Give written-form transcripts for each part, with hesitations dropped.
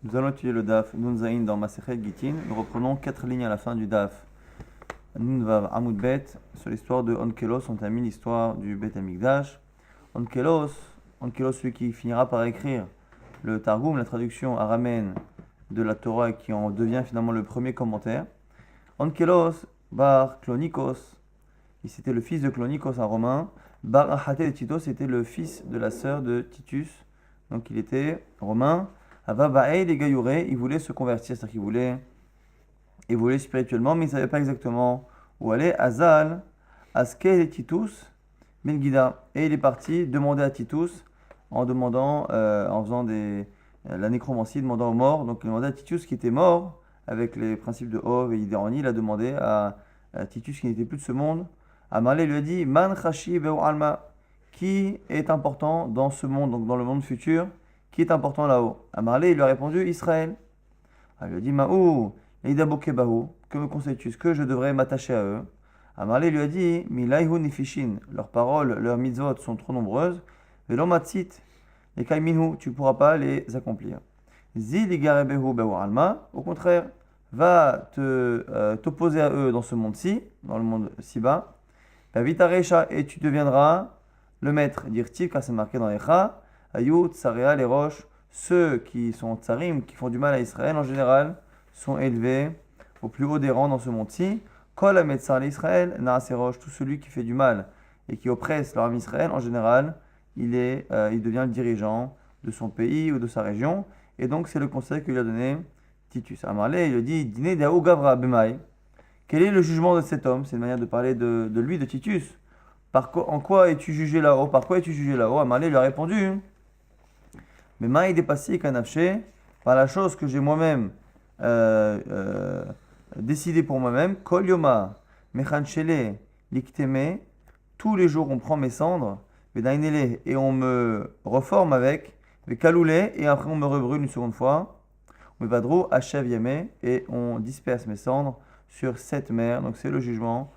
Nous allons étudier le Daf Nun Zayin dans Masechet Gitin. Nous reprenons 4 lignes à la fin du Daf Nun Vav Amud Bet sur l'histoire de Onkelos. On termine l'histoire du Bet Amikdash. Onkelos, celui qui finira par écrire le Targum, la traduction araméenne de la Torah, qui en devient finalement le premier commentaire. Onkelos bar Klonikos, c'était le fils de Klonikos, un romain. Bar Ahate de Titus, c'était le fils de la sœur de Titus, donc il était romain. Avabae les Gayouré, il voulait se convertir, c'est-à-dire qu'il voulait évoluer spirituellement, mais il ne savait pas exactement où aller. Azal, Askel et Titus, Melgida. Et il est parti demander à Titus, en faisant la nécromancie, demandant aux morts. Donc il demandait à Titus qui était mort, avec les principes de Hov et Idéroni, il a demandé à Titus qui n'était plus de ce monde. Amalé lui a dit, Man Chashi Beu Alma, qui est important dans ce monde, donc dans le monde futur, qui est important là-haut. Amarlé, il lui a répondu Israël. Elle lui a dit Maou, Eidabokebahu, que me conseilles-tu? Est-ce que je devrais m'attacher à eux? Amarlé lui a dit Milaihu Nifishin, leurs paroles, leurs mitzvot sont trop nombreuses. Velomatsit, les Kaiminhu, tu ne pourras pas les accomplir. Ziligarebehu Behu Alma, au contraire, va t'opposer à eux dans ce monde-ci, dans le monde si bas. Vitarecha, et tu deviendras le maître. Dire-t-il, car c'est marqué dans Echa. Ayut, Tsarea, les roches, ceux qui sont tsarim, qui font du mal à Israël en général, sont élevés au plus haut des rangs dans ce monde-ci. Kol Ametzar l'Israël, Naase roches, tout celui qui fait du mal et qui oppresse leur âme Israël, en général, il devient le dirigeant de son pays ou de sa région. Et donc, c'est le conseil que lui a donné Titus. Amarlé, il lui dit Dine Daou Gavra Bemai. Quel est le jugement de cet homme? C'est une manière de parler de lui, de Titus. En quoi es-tu jugé là-haut? Par quoi es-tu jugé là-haut? Amarlé lui a répondu mais maï dépassé kanafché, par la chose que j'ai moi-même décidé pour moi-même, kol yoma, mechanchele, likteme, tous les jours on prend mes cendres, vedainele, et on me reforme avec, vekaloule, et après on me rebrûle une seconde fois, mevadro, achev yame, et on disperse mes cendres sur 7 mers, donc c'est le jugement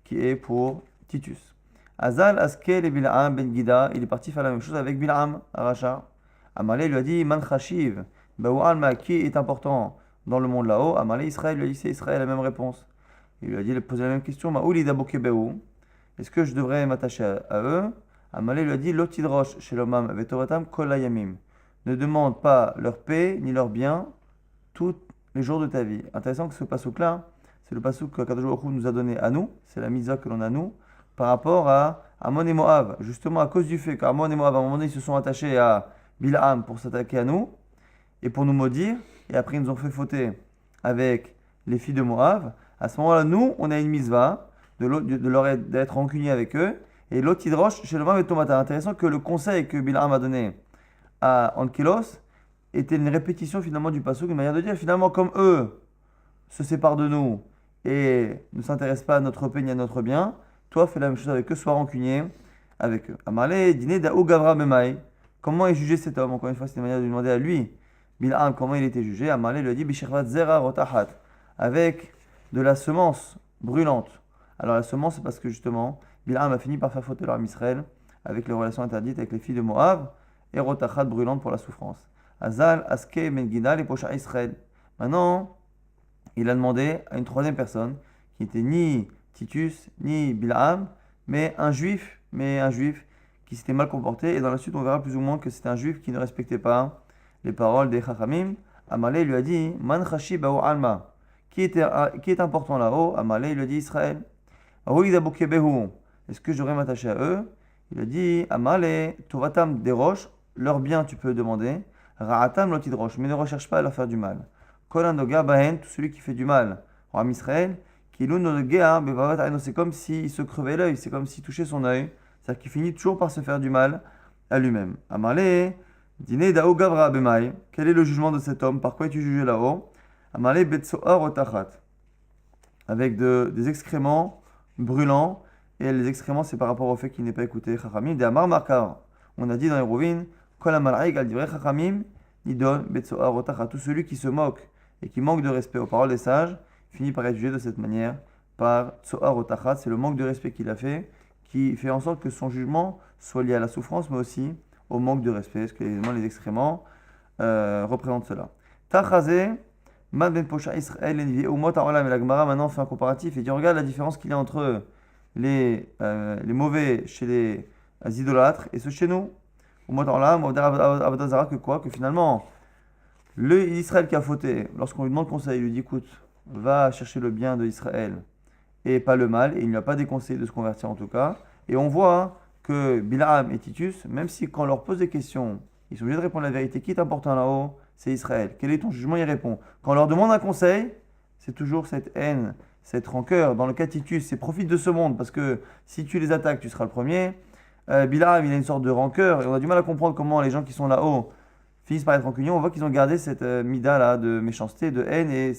qui est pour Titus. Azal Askel et Bil'am ben Gida, il est parti faire la même chose avec Bil'am, Aracha. Amalé lui a dit Man Chashiv, Alma, qui est important dans le monde là-haut? Amalé Israël lui a dit c'est Israël, la même réponse. Il lui a dit, il a posé la même question Maouli Dabokebeu, est-ce que je devrais m'attacher à eux? Amalé lui a dit Lotidrosh Shelomam Vetovatam Kolayamim, ne demande pas leur paix ni leur bien tous les jours de ta vie. Intéressant que ce pasouk-là, c'est le pasouk que Kadosh Baruch Hu nous a donné à nous, c'est la mitzvah que l'on a nous, par rapport à Amon et Moab, justement à cause du fait qu'Amon et Moab, à un moment donné, ils se sont attachés à Bil'am pour s'attaquer à nous et pour nous maudire, et après ils nous ont fait fauter avec les filles de Moab. À ce moment-là, nous, on a une mitzvah d'être rancunier avec eux, et l'autre hydroche chez le vin et tomata. Intéressant que le conseil que Bil'am a donné à Ankelos était une répétition finalement du passouk, une manière de dire finalement comme eux se séparent de nous et ne s'intéressent pas à notre paix ni à notre bien, toi fais la même chose avec eux, sois rancunier avec eux. Amalé, dîner d'Aou Gavra Memai. Comment est jugé cet homme? Encore une fois, c'est une manière de lui demander à lui. Bil'am, comment il était jugé? Amalé lui a dit Bishirvat Zera Rotahat, avec de la semence brûlante. Alors la semence, c'est parce que justement, Bil'am a fini par faire fauter leur Israël avec les relations interdites avec les filles de Moab et Rotachat brûlante pour la souffrance. Azal, Aske, Mengida, les Pocha Israël. Maintenant, il a demandé à une troisième personne qui n'était ni Titus ni Bil'am, mais un juif qui s'était mal comporté. Et dans la suite, on verra plus ou moins que c'était un juif qui ne respectait pas les paroles des Chachamim. Amalé lui a dit Man Chashi Bao Alma, qui est important là-haut? Amalé lui a dit Israël. Est-ce que j'aurais m'attacher à eux? Il a dit Amalé, Tovatam des roches, leur bien tu peux demander. Ra'atam lotidrosh, mais ne recherche pas à leur faire du mal. Kolandoga Bahen, tout celui qui fait du mal en Israël, c'est comme s'il se crevait l'œil, c'est comme s'il touchait son œil. C'est-à-dire qu'il finit toujours par se faire du mal à lui-même. Amalé, dîner Dao Gavra Bemai. Quel est le jugement de cet homme? Par quoi es-tu jugé là-haut? Amalé Betsoar Otachat. Avec des excréments brûlants. Et les excréments, c'est par rapport au fait qu'il n'est pas écouté. Chachamim, de Amar Makar. On a dit dans les Rouvines, Kol Amalai Gal Divrei Chachamim, Nidon Betsoar Otachat. Tout celui qui se moque et qui manque de respect aux paroles des sages finit par être jugé de cette manière par Tsoar Otachat. C'est le manque de respect qu'il a fait qui fait en sorte que son jugement soit lié à la souffrance, mais aussi au manque de respect, parce que les excréments représentent cela. Tachazé, Man ben Posha Israël, Umot Haolam et la Gemara maintenant fait un comparatif et dit regarde la différence qu'il y a entre les mauvais chez les idolâtres et ceux chez nous. Umot Haolam, Avodah Zarah, que quoi? Que finalement, le Israël qui a fauté, lorsqu'on lui demande conseil, il lui dit écoute, va chercher le bien de Israël et pas le mal, et il n'y a pas déconseillé de se convertir en tout cas. Et on voit que Bilaam et Titus, même si quand on leur pose des questions, ils sont obligés de répondre la vérité, qui est important là-haut? C'est Israël. Quel est ton jugement? Il répond. Quand on leur demande un conseil, c'est toujours cette haine, cette rancœur. Dans le cas de Titus, c'est profite de ce monde, parce que si tu les attaques, tu seras le premier. Bilaam, il a une sorte de rancœur, et on a du mal à comprendre comment les gens qui sont là-haut finissent par être rancuniers. On voit qu'ils ont gardé cette mida là de méchanceté, de haine, et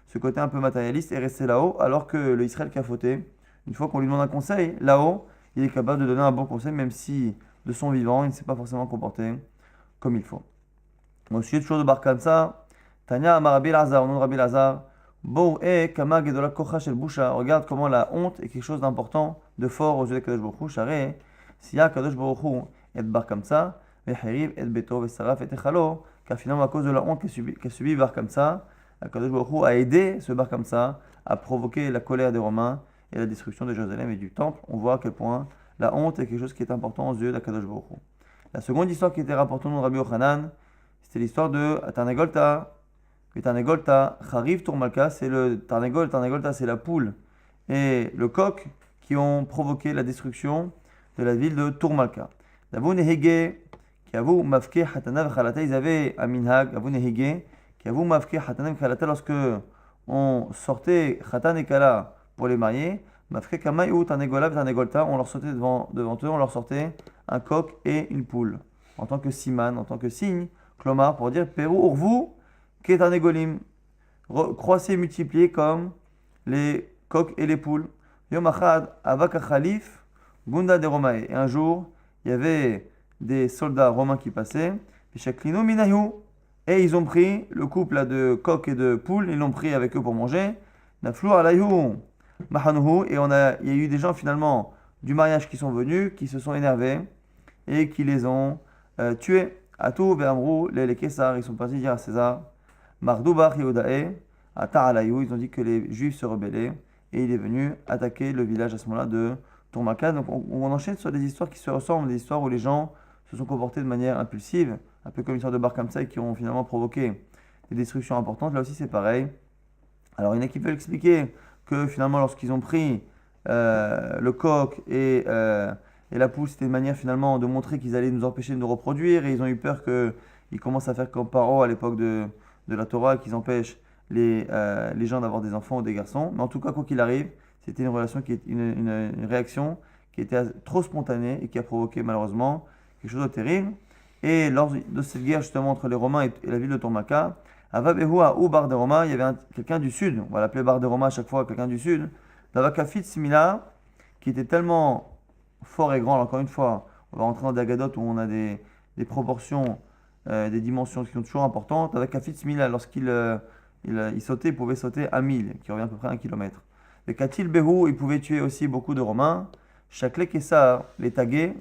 ce côté un peu matérialiste est resté là-haut, alors que le Israël qui a fauté, une fois qu'on lui demande un conseil, là-haut, il est capable de donner un bon conseil, même si de son vivant, il ne s'est pas forcément comporté comme il faut. Au sujet toujours de Bar Kamsa, Tanya Amar Rabbi Lazar, au nom de Rabbi Lazar, Bo e Kama Gedola Kocha Shel Busha, regarde comment la honte est quelque chose d'important, de fort aux yeux de Kadosh Baruch Hu, Share, Siya Kadosh Baruch Hu, et Bar Kamsa, Vecheriv, et Beto, Vesaraf, et Echalo, car finalement, à cause de la honte qu'a subi Bar Kamsa, Kadosh Baruch Hu a aidé ce Bar Kamsa à provoquer la colère des Romains et la destruction de Jérusalem et du Temple. On voit à quel point la honte est quelque chose qui est important aux yeux d'Akadosh Baruch Hu. La seconde histoire qui était rapportée de Rabbi Yochanan, c'était l'histoire de Tarnegolta. Le Tarnegolta, Chariv Tourmalka, c'est le Tarnegolta, c'est la poule et le coq qui ont provoqué la destruction de la ville de Tourmalka. Davou Nehege, qui avoue Mafke Hatana Vchalata, ils avaient un minhag, Avou Nehege, qui avoue Mafke Hatana Vchalata, lorsque on sortait Khatan et Kala pour les marier, Mafke Kamay ou Tarnegola Tarnegolta, on leur sortait devant eux, on leur sortait un coq et une poule, en tant que siman, en tant que signe, Klomar, pour dire Pérou Urvu, Ketarnegolim, croissez, multipliez comme les coqs et les poules. Yom Achad, Avaka Khalif, Gunda de Romae. Et un jour, il y avait des soldats romains qui passaient, Pishaklino Minahu, et ils ont pris le couple là, de coqs et de poules, ils l'ont pris avec eux pour manger. Naflou Alayhu, Mahanuhu, et il y a eu des gens finalement du mariage qui sont venus, qui se sont énervés et qui les ont tués. Atou Ve'amrou, les Kessar, ils sont partis dire à César, Mardoubar Yehudae, Ata Alayhu, ils ont dit que les Juifs se rebellaient et il est venu attaquer le village à ce moment-là de Tourmaka. Donc on enchaîne sur des histoires qui se ressemblent, des histoires où les gens se sont comportés de manière impulsive, un peu comme l'histoire de Bar Kamsa qui ont finalement provoqué des destructions importantes. Là aussi c'est pareil. Alors il y en a qui veulent expliquer que finalement lorsqu'ils ont pris le coq et la poule, c'était une manière finalement de montrer qu'ils allaient nous empêcher de nous reproduire et ils ont eu peur qu'ils commencent à faire comme Paro à l'époque de la Torah, qu'ils empêchent les gens d'avoir des enfants ou des garçons. Mais en tout cas, quoi qu'il arrive, c'était une relation une réaction qui était trop spontanée et qui a provoqué malheureusement quelque chose de terrible. Et lors de cette guerre justement entre les Romains et la ville de Tourmaka, à Vabehu, ou Bar de Roma, il y avait quelqu'un du sud, on va l'appeler Bar de Roma à chaque fois, quelqu'un du sud, Davakafit Simila, qui était tellement fort et grand. Alors, encore une fois, on va rentrer dans des agadotes où on a des proportions, des dimensions qui sont toujours importantes. Avec Kafit Simila, lorsqu'il il sautait, il pouvait sauter à 1000, qui revient à peu près à 1 kilomètre. Le Katil Behu, il pouvait tuer aussi beaucoup de Romains. Chaklek Kessar, les tagués,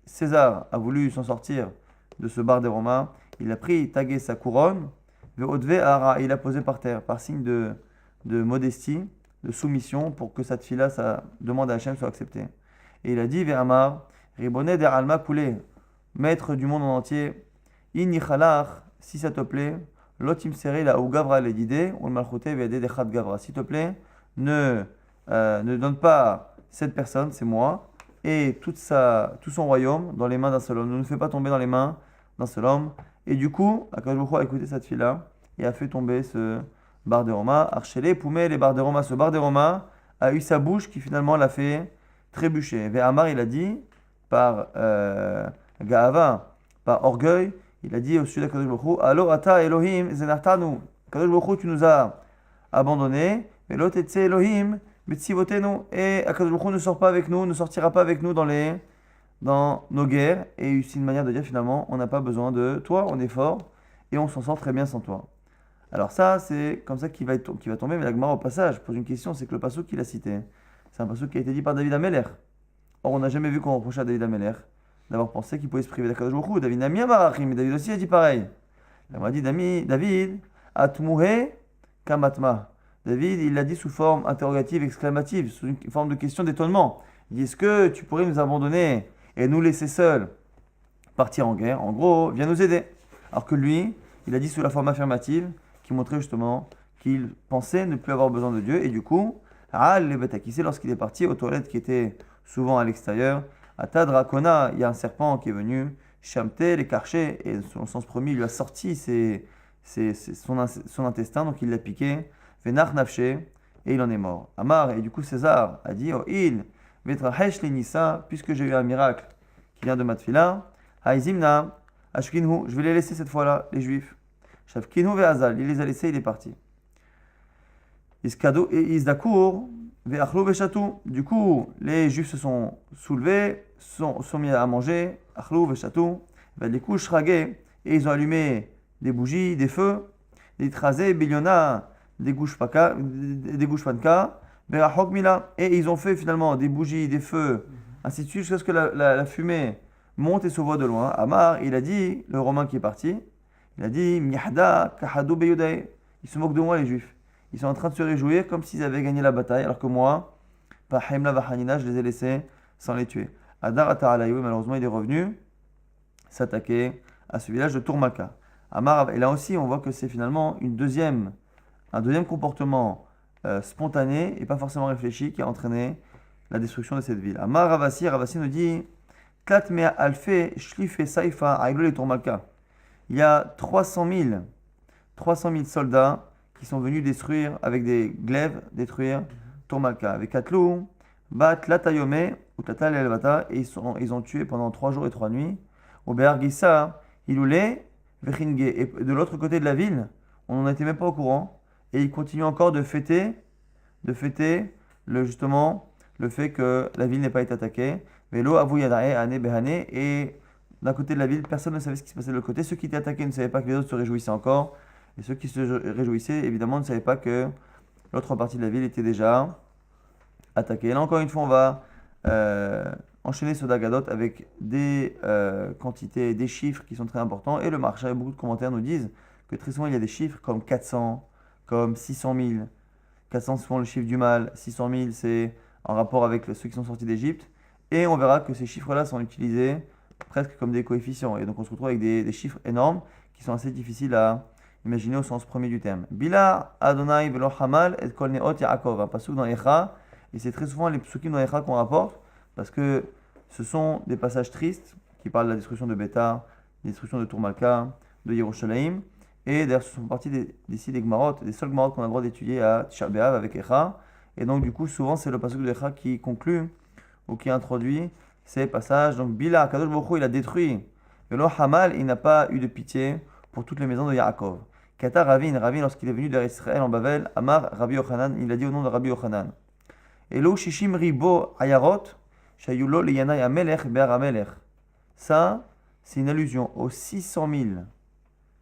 César a voulu s'en sortir de ce bar des Romains. Il a pris tagué sa couronne, Ve'odve Ara, il a posé par terre, par signe de modestie, de soumission, pour que cette fille-là, sa demande à Hachem soit acceptée. Et il a dit, Ve'amar, Ribonet der Alma Koulé, maître du monde en entier, Inichalach, si ça te plaît, Lotim Seri la ou Gavra l'edide, ou le Malchoute Ve'ede Dechat Gavra. S'il te plaît, ne donne pas cette personne, c'est moi, et tout son royaume dans les mains d'un seul homme. Ne nous fais pas tomber dans les mains d'un seul homme. Et du coup, Akadosh Baruch Hu a écouté cette fille-là et a fait tomber ce bar de Roma. Archele, Poumé, les bar de Roma. Ce bar de Roma a eu sa bouche qui finalement l'a fait trébucher. Ve'amar, il a dit, par Gaava, par orgueil, il a dit au sujet d'Akadosh Baruch Hu, Allo ata Elohim zenartanu. Akadosh Baruch Hu, tu nous as abandonnés. Velo tetse Elohim betzivotenu. Et Akadosh Baruch Hu ne sort pas avec nous, ne sortira pas avec nous dans nos guerres. Et c'est une manière de dire finalement, on n'a pas besoin de toi, on est fort et on s'en sort très bien sans toi. Alors ça, c'est comme ça qu'il va tomber. Mais la Gemara au passage pose une question, c'est que le passouk qu'il a cité, c'est un passouk qui a été dit par David Ameler. Or, on n'a jamais vu qu'on reprochait à David Ameler d'avoir pensé qu'il pouvait se priver d'Akadosh Baruch Hu. David n'a mis un marachim, mais David aussi a dit pareil. La Gemara dit, David, Atmuhe kamatma. David, il l'a dit sous forme interrogative, exclamative, sous une forme de question d'étonnement. Il dit, est-ce que tu pourrais nous abandonner et nous laisser seuls partir en guerre? En gros, viens nous aider. Alors que lui, il a dit sous la forme affirmative, qui montrait justement qu'il pensait ne plus avoir besoin de Dieu. Et du coup, lorsqu'il est parti aux toilettes qui étaient souvent à l'extérieur, Ata Dracona, il y a un serpent qui est venu, Shamte, l'écarché, et selon le sens premier, il lui a sorti son intestin, donc il l'a piqué, Venar Nafshe, et il en est mort. Amar, et du coup César a dit, oh il, Vetrahesh Lenissa, puisque j'ai eu un miracle qui vient de Matfila, Haizimna, Ashkinhu, je vais les laisser cette fois-là, les juifs. Shavkinhu ve'azal, il les a laissés, il est parti. Iskado et Isdakour, ve'achlu ve'chatou. Du coup, les juifs se sont soulevés, sont mis à manger, achlu ve'chatou, ve'likou shragé, et ils ont allumé des bougies, des feux, des trasés, biliona, des goushpanka, ve'achok mila, et ils ont fait finalement des bougies, des feux, ainsi de suite, jusqu'à ce que la fumée monte et se voit de loin. Amar, il a dit, le Romain qui est parti, il a dit, Miyahda kahadou beyudai. Ils se moquent de moi, les juifs. Ils sont en train de se réjouir comme s'ils avaient gagné la bataille, alors que moi, Pahemla Vahanina, je les ai laissés sans les tuer. Adar Ata'alaïou, malheureusement, il est revenu s'attaquer à ce village de Tourmaka. Amar, et là aussi, on voit que c'est finalement un deuxième comportement spontané et pas forcément réfléchi qui a entraîné la destruction de cette ville. Amar Ravasi nous dit, Katmea Alfe Shlife Saifa Aïglol et Tourmaka. Il y a 300 000 soldats qui sont venus détruire, avec des glaives, détruire Tourmaka. Avec Katlou, Bat Latayome, ou Tatal Elvata, et ils ont tué pendant 3 jours et 3 nuits. Au Be'argissa, Iloulé, Vechinge. Et de l'autre côté de la ville, on n'en était même pas au courant, et ils continuent encore de fêter justement le fait que la ville n'ait pas été attaquée. Velo Avou Yadae, Ane Behane, et d'un côté de la ville, personne ne savait ce qui se passait de l'autre côté. Ceux qui étaient attaqués ne savaient pas que les autres se réjouissaient encore. Et ceux qui se réjouissaient, évidemment, ne savaient pas que l'autre partie de la ville était déjà attaquée. Et là, encore une fois, on va enchaîner ce Dagadot avec des quantités, des chiffres qui sont très importants. Et le marché, beaucoup de commentaires nous disent que très souvent, il y a des chiffres comme 400, comme 600 000. 400, c'est souvent le chiffre du mal. 600 000, c'est en rapport avec ceux qui sont sortis d'Égypte. Et on verra que ces chiffres-là sont utilisés presque comme des coefficients. Et donc, on se retrouve avec des chiffres énormes qui sont assez difficiles à imaginer au sens premier du terme. Bila Adonai velo Hamal et kol neot Yaakov. Un pasuk dans Echa, et c'est très souvent les psukim dans Echa qu'on rapporte, parce que ce sont des passages tristes qui parlent de la destruction de Bétar, la destruction de Tourmaka, de Yerushalayim, et d'ailleurs ce sont partie des Gmarot, des seuls Gmarot qu'on a le droit d'étudier à Tisha B'Av avec Echa, et donc du coup souvent c'est le pasuk de Echa qui conclut, ou qui introduit ces passages. Donc Bila, Kadosh Baruch Hu, il a détruit, velo Hamal, il n'a pas eu de pitié pour toutes les maisons de Yaakov. Kata Ravin, lorsqu'il est venu d'Israël en Babel, Amar Rabbi Yochanan, il a dit au nom de Rabbi Yochanan. Elo Shishim Ribo Ayarot, Shayulo Liyanai Amelech Be'ar Amelech. Ça, c'est une allusion aux 600 000.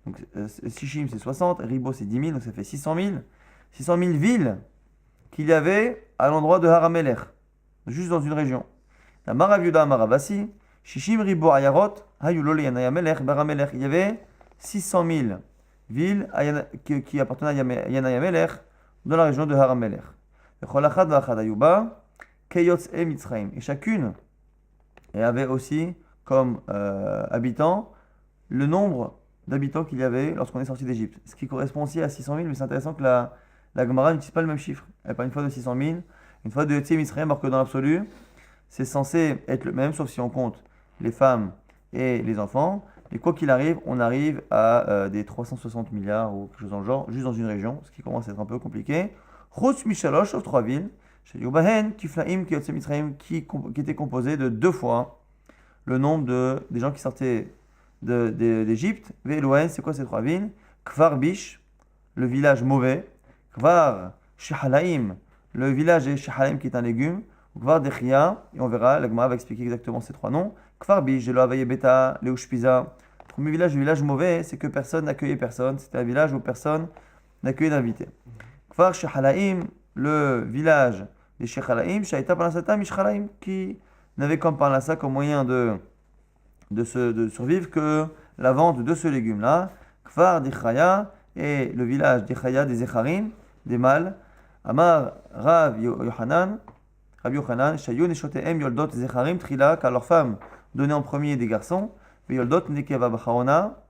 Donc Shishim c'est 60, Ribo c'est 10 000, donc ça fait 600 000. 600 000 villes qu'il y avait à l'endroit de Har Amelech, juste dans une région. Amar Rav Yuda Amar Ravasi, Shishim Ribo Ayarot, Hayulo Liyanai Amelech Be'ar Amelech. Il y avait 600 000 villes qui appartenaient à Yanai Amelech dans la région de Har Amelech. Et chacune avait aussi comme habitants le nombre d'habitants qu'il y avait lorsqu'on est sorti d'Égypte. Ce qui correspond aussi à 600 000, mais c'est intéressant que la Gemara n'utilise pas le même chiffre. Elle parle une fois de 600 000, une fois de Yotze Mitzrayim, alors que dans l'absolu, c'est censé être le même, sauf si on compte les femmes et les enfants. Et quoi qu'il arrive, on arrive à des 360 milliards ou quelque chose dans le genre, juste dans une région, ce qui commence à être un peu compliqué. Chutz Mishalosh, sauf 3 villes, chez Yubahen, Kiflaim, Kiyotse Mitzrayim, qui était composé de 2 fois le nombre des gens qui sortaient d'Égypte. Ve'elohen, c'est quoi ces 3 villes? Kfar Bish, le village mauvais. Kvar Shehalaim, le village de Shehalaim qui est un légume. Kvar Dechia, et on verra, la Gemara va expliquer exactement ces 3 noms. Kfar Bish, Jelo Avaye Beta, Leushpiza. Le premier village, le village mauvais, c'est que personne n'accueillait personne. C'était un village où personne n'accueillait d'invités. Kfar Shehalaim, le village des Shehalaim, Shaita Parnasata Mishchalaim, qui n'avait comme Parnassa comme moyen de survivre que la vente de ce légume-là. Kfar Dichaya, et le village des Chaya, des Zecharim, des mâles. Amar Rabbi Yochanan, Shayu Neshotehem Yoldot Zecharim Trila, car leurs femmes donnaient en premier des garçons, et Yoldot Nekeva Bachaona,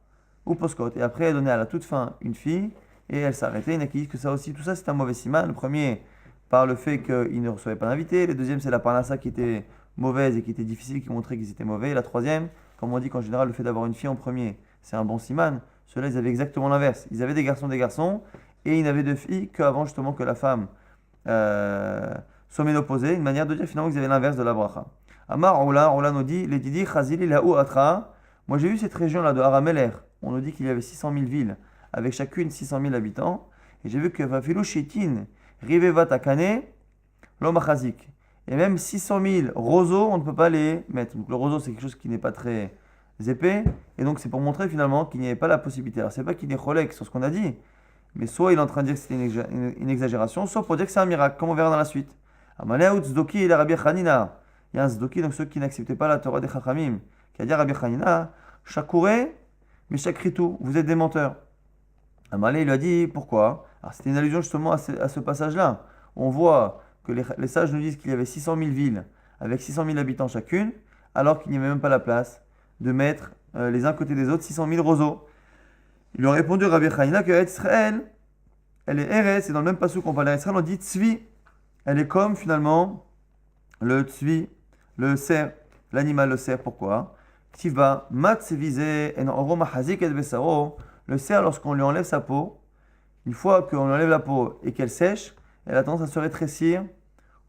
ou Poskot. Et après, elle donnait à la toute fin une fille, et elle s'arrêtait. Il y en a qui disent que ça aussi, tout ça c'est un mauvais siman. Le premier, par le fait qu'ils ne recevaient pas d'invités. Le deuxième, c'est la parnassa qui était mauvaise et qui était difficile, qui montrait qu'ils étaient mauvais. Et la troisième, comme on dit qu'en général, le fait d'avoir une fille en premier, c'est un bon siman. Ceux-là, ils avaient exactement l'inverse. Ils avaient des garçons, et ils n'avaient de filles qu'avant justement que la femme soit ménopausée. Une manière de dire finalement qu'ils avaient l'inverse de la bracha. Amar Oula nous dit, les Didi Chazili Laou Atra. Moi j'ai vu cette région-là de Harameler. On nous dit qu'il y avait 600 000 villes, avec chacune 600 000 habitants. Et j'ai vu que Vafilou Shetin, Rivevat Akane, Lomachazik. Et même 600 000 roseaux, on ne peut pas les mettre. Donc le roseau, c'est quelque chose qui n'est pas très épais. Et donc c'est pour montrer finalement qu'il n'y avait pas la possibilité. Alors c'est pas qu'il est cholek sur ce qu'on a dit, mais soit il est en train de dire que c'était une exagération, soit pour dire que c'est un miracle, comme on verra dans la suite. Amalea Tzdoki et Rabbi Hanina. Il y a un Tzdoki, donc ceux qui n'acceptaient pas la Torah des Chachamim, qui a dit à Rabbi Hanina, Shakure, mais Shakritu, vous êtes des menteurs. Amalea, il lui a dit, pourquoi? Alors c'était une allusion justement à ce passage-là. On voit que les sages nous disent qu'il y avait 600 000 villes, avec 600 000 habitants chacune, alors qu'il n'y avait même pas la place de mettre les uns côté des autres 600 000 roseaux. Il lui a répondu Rabbi Hanina que Israël, elle est Eretz, et dans le même passage qu'on parle d'Israël, on dit Tzvi. Elle est comme finalement le Tzvi, le cerf, l'animal, le cerf. Pourquoi? Tiva, mat visé, en oroma hazik et besaro. Le cerf, lorsqu'on lui enlève sa peau, une fois qu'on lui enlève la peau et qu'elle sèche, elle a tendance à se rétrécir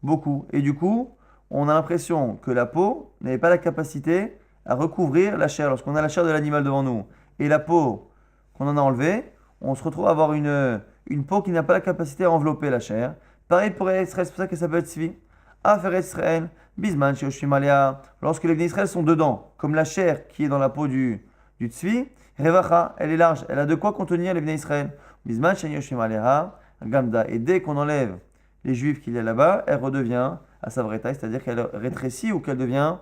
beaucoup. Et du coup, on a l'impression que la peau n'avait pas la capacité à recouvrir la chair. Lorsqu'on a la chair de l'animal devant nous et la peau qu'on en a enlevée, on se retrouve à avoir une peau qui n'a pas la capacité à envelopper la chair. Pareil pour Israël, c'est pour ça qu'elle s'appelle Tzvi. Afer Israël, Bisman, Shoshimalia, lorsque les Israël sont dedans, comme la chair qui est dans la peau du Tzvi, Revacha, elle est large, elle a de quoi contenir les Israël. Bisman, Shoshimalia, Gamda. Et dès qu'on enlève les Juifs qu'il y a là-bas, elle redevient à sa vraie taille, c'est-à-dire qu'elle rétrécit ou qu'elle devient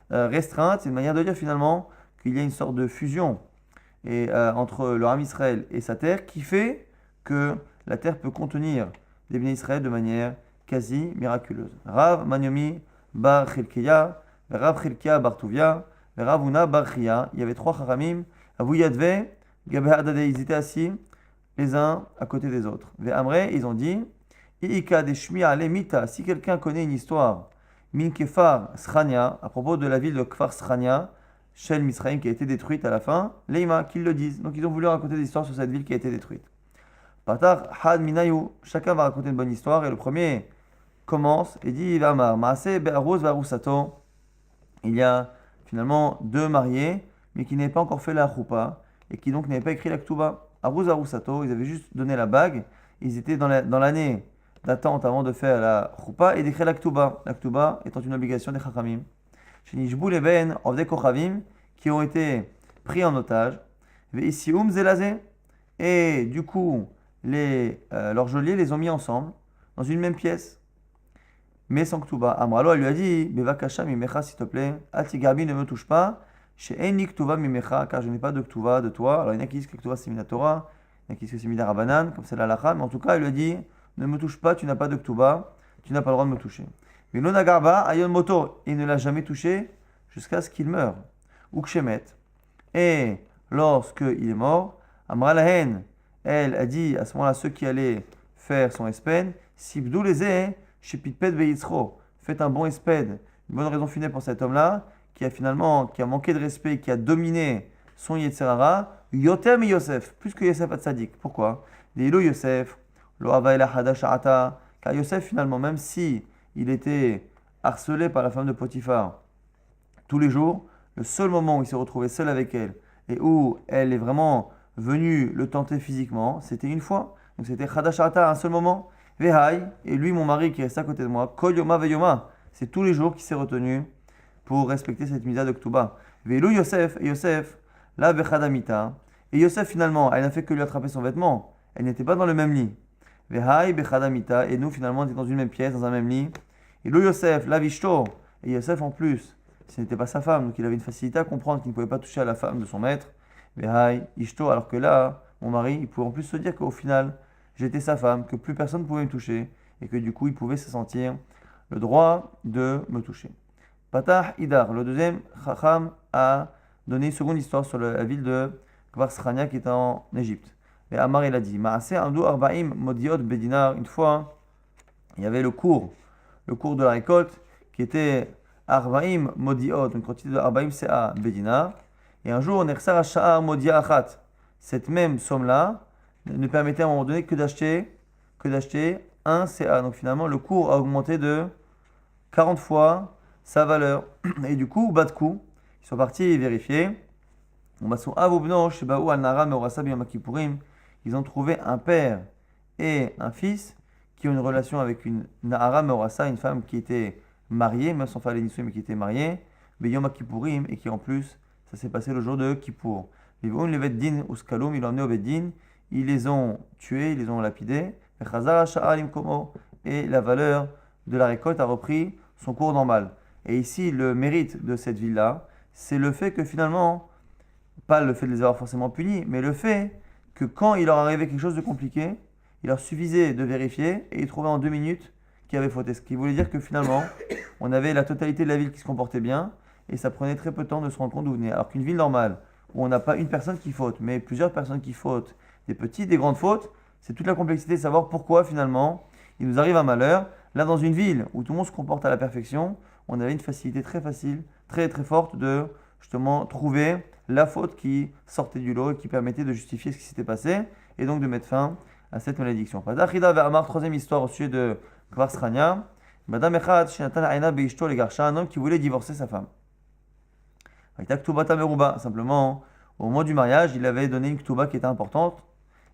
restreinte. C'est une manière de dire finalement qu'il y a une sorte de fusion entre le Ram Israël et sa terre qui fait que la terre peut contenir des Bnei Israël de manière quasi miraculeuse. Rav Manyomi bar Chilkiya, Rav Chilkiya bar Tuvia, Rav Una bar Chia. Il y avait trois Chachamim. Avu Yadve, Gabe Hadade, ils étaient assis les uns à côté des autres. Ve Amre, ils ont dit, Iika de Shmi'a Lemita, si quelqu'un connaît une histoire, Min Kefar Srania, à propos de la ville de Kfar Srania, Shel Misraïm qui a été détruite à la fin, Leima, qu'ils le disent. Donc ils ont voulu raconter des histoires sur cette ville qui a été détruite. Patar Had Minayu, chacun va raconter une bonne histoire et le premier commence et dit Vamar Maase Be'aruz Varusato. Il y a finalement deux mariés, mais qui n'avaient pas encore fait la choupa et qui donc n'avaient pas écrit la ktuba. Aruz Varusato, ils avaient juste donné la bague, ils étaient dans l'année d'attente avant de faire la choupa et d'écrire la ktuba. La ktuba étant une obligation des chachamim. Chez Nishbou les Ben, Ovdei Kochavim, qui ont été pris en otage. Ve'isium Zelazé. Et du coup, leurs geôliers les ont mis ensemble, dans une même pièce, mais sans Ktuba. Amralo, elle lui a dit, Bevakasha mimecha, s'il te plaît, Atigabi, ne me touche pas, chez Eni Ktuba mimecha, car je n'ai pas de Ktuba de toi. Alors il y en a qui disent que Ktuba c'est Minatora, il y en a qui disent que c'est Midarabanan, comme c'est la lacha, mais en tout cas, elle lui a dit, ne me touche pas, tu n'as pas de Ktuba, tu n'as pas le droit de me toucher. Mais l'onagarba, ayon moto, il ne l'a jamais touché jusqu'à ce qu'il meure. Ou kshemet. Et lorsqu'il est mort, Amralahen, elle a dit à ce moment-là, ceux qui allaient faire son espède, Sibdou les chez Pitpet Beitzro, faites un bon espède, une bonne raison funèbre pour cet homme-là, qui a manqué de respect, qui a dominé son Yetzerara, Yotem et Yosef, plus que Yosef Hatzadik. Pourquoi? Deilo Yosef, Lo Availa Hadashata, car Yosef finalement, même si il était harcelé par la femme de Potiphar tous les jours, le seul moment où il s'est retrouvé seul avec elle et où elle est vraiment venue le tenter physiquement, c'était une fois. Donc c'était Hadashata, un seul moment. Vehai, et lui, mon mari qui reste à côté de moi, Kol Yoma Veyoma, c'est tous les jours qu'il s'est retenu pour respecter cette misa de Ktuba. Velo Yosef, et Yosef, la Bechadamita, et Yosef finalement, elle n'a fait que lui attraper son vêtement, elle n'était pas dans le même lit. Vehai Bechadamita, et nous finalement, on était dans une même pièce, dans un même lit. Et lo Yosef, la Vishto, et Yosef en plus, ce n'était pas sa femme, donc il avait une facilité à comprendre qu'il ne pouvait pas toucher à la femme de son maître. Vehai Ishto, alors que là, mon mari, il pouvait en plus se dire qu'au final, j'étais sa femme, que plus personne ne pouvait me toucher, et que du coup, il pouvait se sentir le droit de me toucher. Patah Idar, le deuxième Chacham, a donné une seconde histoire sur la ville de Kvar Srania qui est en Égypte. Et Amar, il a dit, Maase Amdu Arbaim Modiot Bedinar, une fois, il y avait le cours de la récolte, qui était Arbaim Modiot, une quantité de Arbaim CA Bedinar. Et un jour, Nersar Sha'ar Modia Achat, cette même somme-là, ne permettait à un moment donné que d'acheter un CA. Donc finalement, le cours a augmenté de 40 fois sa valeur. Et du coup, Batkou, ils sont partis vérifier. Ils ont trouvé un père et un fils qui ont une relation avec une Nahara Meorasa, une femme qui était mariée, même sans faire les mais qui était mariée, Beyom Kippourim, et qui en plus, ça s'est passé le jour de Kippour. Ils l'ont emmené au Beddin, ils les ont tués, ils les ont lapidés, et la valeur de la récolte a repris son cours normal. Et ici, le mérite de cette ville-là, c'est le fait que finalement, pas le fait de les avoir forcément punis, mais le fait que quand il leur arrivait quelque chose de compliqué, il leur suffisait de vérifier et ils trouvaient en 2 minutes qu'il y avait fauté. Ce qui voulait dire que finalement, on avait la totalité de la ville qui se comportait bien et ça prenait très peu de temps de se rendre compte d'où venait. Alors qu'une ville normale, où on n'a pas une personne qui faute, mais plusieurs personnes qui fautent, des petites, des grandes fautes, c'est toute la complexité de savoir pourquoi finalement il nous arrive un malheur. Là, dans une ville où tout le monde se comporte à la perfection, on avait une facilité très facile, très très forte de justement trouver la faute qui sortait du lot et qui permettait de justifier ce qui s'était passé et donc de mettre fin à cette malédiction. Padachida Ve'amar, troisième histoire au sujet de Kvar Srania. Madame Echad, Shinatan Aina Beishto les Garsha, un homme qui voulait divorcer sa femme. Simplement, au moment du mariage, il avait donné une ktuba qui était importante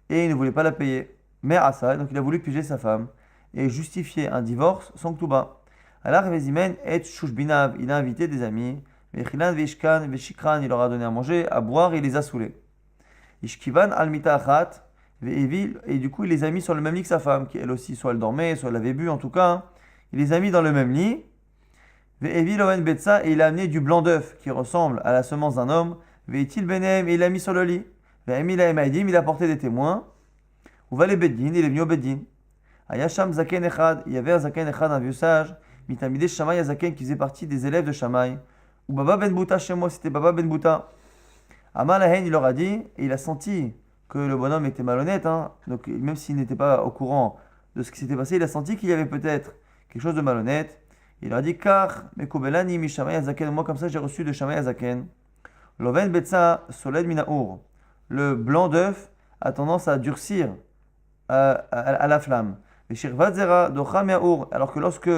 et il ne voulait pas la payer. Mais à ça, donc il a voulu piéger sa femme et justifier un divorce sans ktuba. Alors, Vezimen et Shushbinav, il a invité des amis. Vechilan, Veshkan, Veshikran, il leur a donné à manger, à boire et il les a saoulés. Ishkivan almita achat, Ve'evil, et du coup il les a mis sur le même lit que sa femme, qui elle aussi, soit elle dormait, soit elle avait bu, en tout cas, il les a mis dans le même lit. Ve'evil oven betsa, et il a amené du blanc d'œuf qui ressemble à la semence d'un homme. Ve'etil benem, et il l'a mis sur le lit. Ve'emil aemaidim, il a porté des témoins. Uva le beddin, il est venu au beddin. Ayasham zaken echad, il y avait un zaken echad, un vieux sage, mitamide shamay a zaken qui faisait partie des élèves de Shamay. Ou Baba Ben Bouta chez moi, c'était Baba Ben Bouta. Amalahen, il leur a dit, et il a senti que le bonhomme était malhonnête, hein, donc même s'il n'était pas au courant de ce qui s'était passé, il a senti qu'il y avait peut-être quelque chose de malhonnête. Il leur a dit, car, Mekobelani mi Shamay Azaken, moi comme ça j'ai reçu de Shamay Azaken. Loven Betsa Soled Minaour. Le blanc d'œuf a tendance à durcir à la flamme. Et Shirvat Zera Docha Meaour, alors que lorsque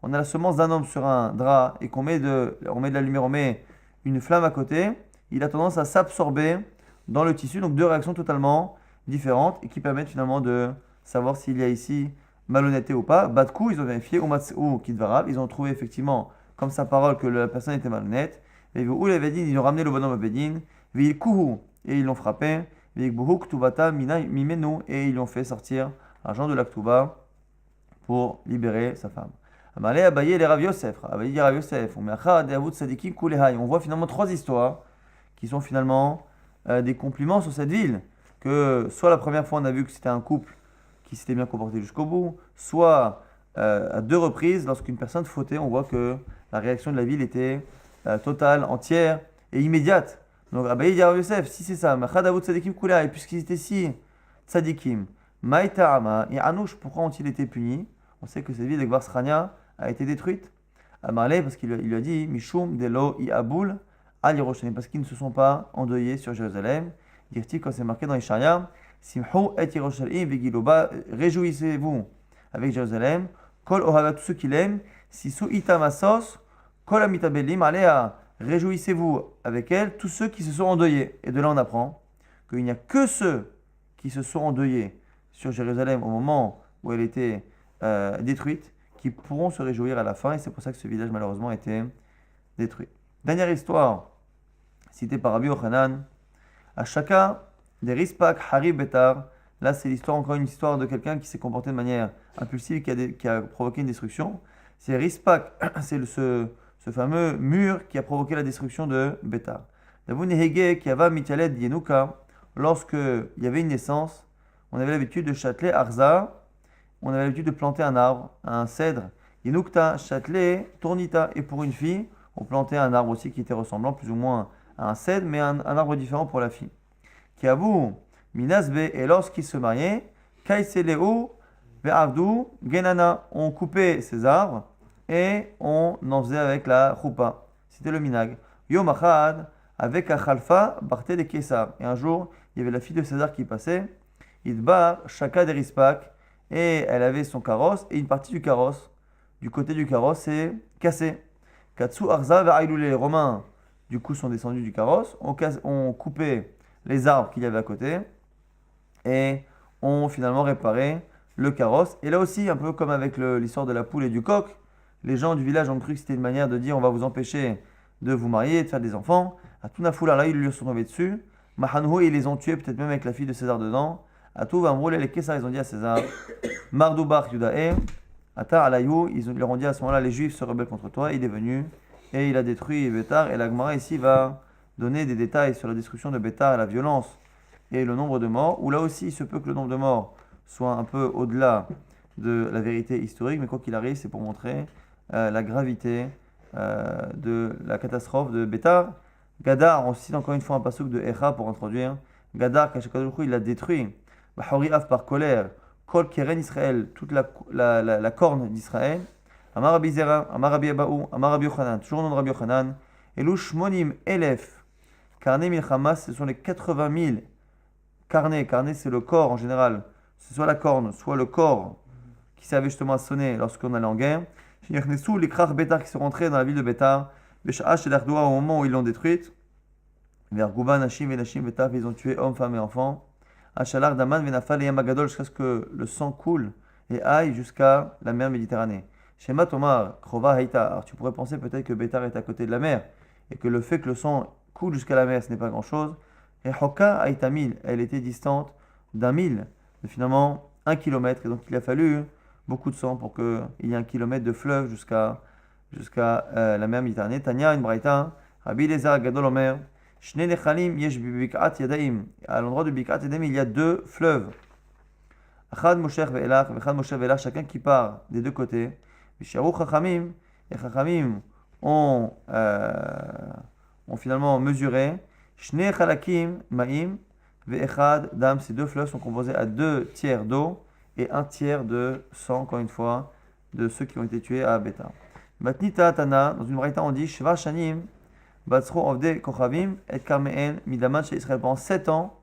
on a la semence d'un homme sur un drap et qu'on met de la lumière, on met une flamme à côté, il a tendance à s'absorber dans le tissu. Donc deux réactions totalement différentes et qui permettent finalement de savoir s'il y a ici malhonnêteté ou pas. Batkou, ils ont vérifié, ou Kidvarav, ils ont trouvé effectivement, comme sa parole, que la personne était malhonnête. Et où les Vedin, ils ont ramené le bonhomme à Bedin. Et ils l'ont frappé. Et ils l'ont fait sortir l'argent de la Ktuba pour libérer sa femme. Amalé Abaye les Rav Yosef. Abaye dit Rav Yosef. On voit finalement 3 histoires qui sont finalement des compliments sur cette ville. Que soit la première fois on a vu que c'était un couple qui s'était bien comporté jusqu'au bout, soit à 2 reprises lorsqu'une personne fautait, on voit que la réaction de la ville était totale, entière et immédiate. Donc Abaye dit Rav Yosef, si c'est ça, et puisqu'ils étaient si tzadikim, Maïta'ama et Anouch, pourquoi ont-ils été punis? On sait que cette ville de Kvar Srania a été détruite. Amarle, parce qu'il lui a dit Mishum Delo Iaboul al Yerushalayim, parce qu'ils ne se sont pas endeuillés sur Jérusalem. Dirti, quand c'est marqué dans Ishaïa, Simhu et Yerushalayim Vegiloba, réjouissez-vous avec Jérusalem. Kol Ohava, tous ceux qui l'aiment. Sisu Itamasos, Kol Amitabelim, Alea, réjouissez-vous avec elle, tous ceux qui se sont endeuillés. Et de là, on apprend qu'il n'y a que ceux qui se sont endeuillés sur Jérusalem au moment où elle était détruite, qui pourront se réjouir à la fin, et c'est pour ça que ce village malheureusement a été détruit. Dernière histoire, citée par Rabbi Yochanan, à chacun des Rispak Harib Betar. Là, c'est l'histoire, encore une histoire de quelqu'un qui s'est comporté de manière impulsive, qui a provoqué une destruction. C'est Rispak, c'est ce fameux mur qui a provoqué la destruction de Betar. Davun Hege qui ava Mitialed Yenuka, lorsque il y avait une naissance, on avait l'habitude de châteler arza, on avait l'habitude de planter un arbre, un cèdre. Yenukta, châtelet, tournita. Et pour une fille, on plantait un arbre aussi qui était ressemblant plus ou moins à un cèdre, mais un arbre différent pour la fille. Kiavu, minasbe, et lorsqu'ils se mariaient, kaiseleu, ve'avdu, genana, on coupait ces arbres et on en faisait avec la choupa. C'était le minag. Yom achad, avec a khalfa, barté de Kesar. Et un jour, il y avait la fille de César qui passait, idbar, shaka derispak, et elle avait son carrosse, et une partie du carrosse, du côté du carrosse, c'est cassé. Katsu arza ve'ailule, les Romains, du coup, sont descendus du carrosse, ont coupé les arbres qu'il y avait à côté, et ont finalement réparé le carrosse. Et là aussi, un peu comme avec l'histoire de la poule et du coq, les gens du village ont cru que c'était une manière de dire on va vous empêcher de vous marier, de faire des enfants. À Tunafoula, là, ils lui sont tombés dessus. Mahanhu, ils les ont tués, peut-être même avec la fille de César dedans. À tout, va brûler les Kessar, ils ont dit à César, Mardoubar Yudae, Ata Alayou, ils leur ont dit à ce moment-là, les Juifs se rebellent contre toi, il est venu et il a détruit Bétar. Et la Gemara ici va donner des détails sur la destruction de Bétar et la violence et le nombre de morts, où là aussi il se peut que le nombre de morts soit un peu au-delà de la vérité historique, mais quoi qu'il arrive, c'est pour montrer la gravité de la catastrophe de Bétar. Gadar, on cite encore une fois un pasuk de Echa pour introduire. Gadar, Kachakadosh, il l'a détruit. Bahori Af par colère. Kol Keren Israël, toute la corne d'Israël. Amar Rabbi Zera, Amar Rabbi Abaou, Amar Rabbi Yochanan, toujours au nom de Rabbi Yochanan. Elush Monim Elef. Karne Milchamas, ce sont les 80 000 carnets. Carnet, c'est le corps en général. C'est soit la corne, soit le corps qui servait justement à sonner lorsqu'on allait en guerre. Shirnessou, les krach Bétar qui sont rentrés dans la ville de Bétar. Beshaach et l'Ardoua au moment où ils l'ont détruite. Vers Gouba, Nashim et Nashim Bétar, ils ont tué hommes, femmes et enfants. Achalar, Daman, Venafal et Yamagadol, jusqu'à ce que le sang coule et aille jusqu'à la mer Méditerranée. Shema Tomar, Krova Haïta. Alors tu pourrais penser peut-être que Bétar est à côté de la mer et que le fait que le sang coule jusqu'à la mer, ce n'est pas grand-chose. Et Hoka Haïta Mil, elle était distante d'un mille, de finalement 1 kilomètre. Et donc il a fallu beaucoup de sang pour qu'il y ait 1 kilomètre de fleuve jusqu'à la mer Méditerranée. Tanya, une braïta, Rabbi Elazar Gadol Omer, Shne Nechalim Yesh Bikat Yadaim. À l'endroit de Bikat Yadaim, il y a 2 fleuves. Achad Mosher Ve'elach, Vechad Mosher Ve'elach, chacun qui part des 2 côtés. Visharu Chachamim, et Chachamim ont finalement mesuré. Shne Chalakim Ma'im, Ve'echad Dam, ces 2 fleuves sont composés à 2 tiers d'eau et 1 tiers de sang, encore une fois, de ceux qui ont été tués à Bétar. Matnita Tana, dans une braïta on dit Sheva Shanim, Batsro Ovde Kochavim, et Karmeen, Midaman chez Israël. Pendant 7 ans,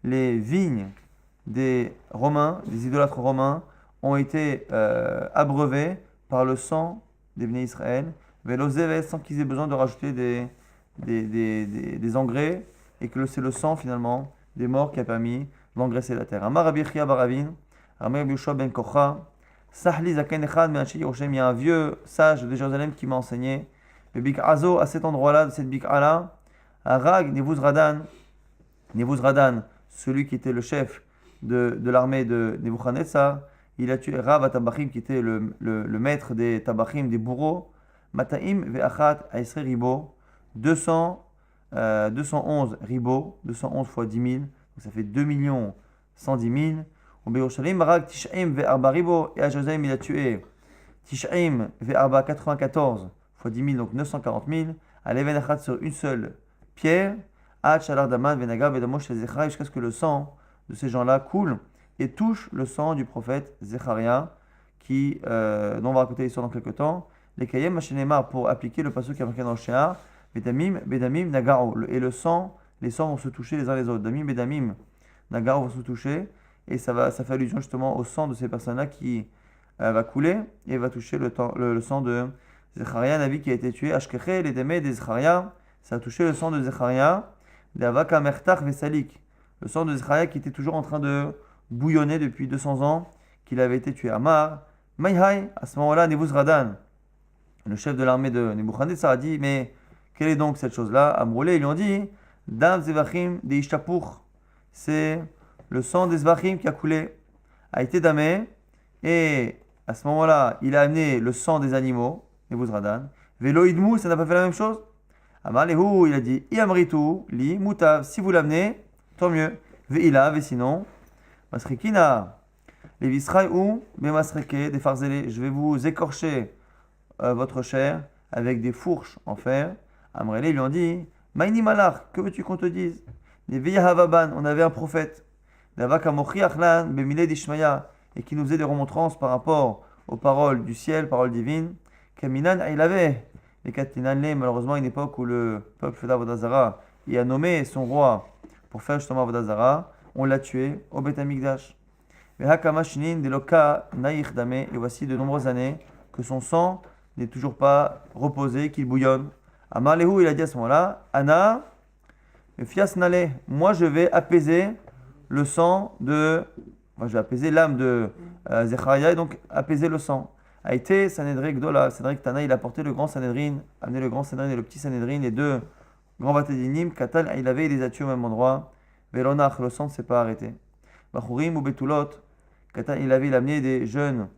les vignes des Romains, des idolâtres romains, ont été abreuvées par le sang des Bnei Israël, Velozeves, sans qu'ils aient besoin de rajouter des engrais, et que c'est le sang finalement des morts qui a permis d'engraisser la terre. Amar Rabbi Chia Baravin, Amar Rabbi Yoshua ben Kocha, Sahli Zaken Echad Me'anshi Yerushalayim, il y a un vieux sage de Jérusalem qui m'a enseigné, le Bik'azo, à cet endroit-là, de cette Bik'a-là, Arag Nebuzradan, celui qui était le chef de l'armée de Nebuchadnezzar, il a tué Rav Tabachim, qui était le maître des Tabachim, des bourreaux, Mataim Ve'achat Aesre Ribo, 211 ribos, 211 fois 10 000, donc ça fait 2 110 000. Au Yerushalayim, Arag Tish'im Ve'arba Ribo, et à Jérusalem, il a tué Tish'im Ve'arba 94 fois 10 000, donc 940 000. À l'Even Achat sur une seule pierre, Ad Shalar Daman Venaga Vedamosh Zechariah, jusqu'à ce que le sang de ces gens-là coule et touche le sang du prophète Zechariah, dont on va raconter l'histoire dans quelques temps. Les Kayem Mashenemar, pour appliquer le passage qui a marqué dans le Shéar, Bedamim, Nagaro. Et le sang, les sangs vont se toucher les uns les autres. Damim, Bedamim, Nagaro vont se toucher. Et ça fait allusion justement au sang de ces personnes-là qui va couler et va toucher le sang de Zechariah, Navi qui a été tué. Ashkeche, les Demé, des Zechariah, ça a touché le sang de Zechariah. D'Avaka Mertach Vesalik. Le sang de Zechariah qui était toujours en train de bouillonner depuis 200 ans, qu'il avait été tué. Amar, Maïhaï, à ce moment-là, Nebuzradan, le chef de l'armée de Nebuchadnezzar, a dit, mais quelle est donc cette chose-là? Amroulé, ils lui ont dit, Dam Zevachim de Ishtapour, c'est le sang des Zvachim qui a coulé, a été damé, et à ce moment-là, il a amené le sang des animaux, Nebuzradan. Velo Idmou, ça n'a pas fait la même chose? Amar Lehu, il a dit, Iamritu, li, mutav, si vous l'amenez, tant mieux. Ve'ila, ve sinon, masrikina, les visraï ou bemasreke, des farzélé, je vais vous écorcher votre chair avec des fourches en fer. Amrele lui ont dit, Maïni malach, que veux-tu qu'on te dise? Les Veyahavaban, on avait un prophète, Davakamochi achlan, bemile d'Ishmaya, et qui nous faisait des remontrances par rapport aux paroles du ciel, paroles divines. Kaminan, il avait. Les Katinanle, malheureusement, à une époque où le peuple faisait Avodazara, il a nommé son roi pour faire justement Avodazara, on l'a tué au Beth Amikdash. Et voici de nombreuses années que son sang n'est toujours pas reposé, qu'il bouillonne. Amarlehu, il a dit à ce moment-là, Anna, fias nale, moi je vais apaiser le sang de. Moi je vais apaiser l'âme de Zecharia et donc apaiser le sang. A été Sanhedrin Gdola, Sanhedrin Tana, il a porté le grand Sanhedrin, amené le grand Sanhedrin et le petit Sanhedrin, les deux grands Vatedinim, Katal, il avait, il les a tués au même endroit. Velonach, le sang ne s'est pas arrêté. Bachurim ou Betulot, Katal, il avait, il a amené des jeunes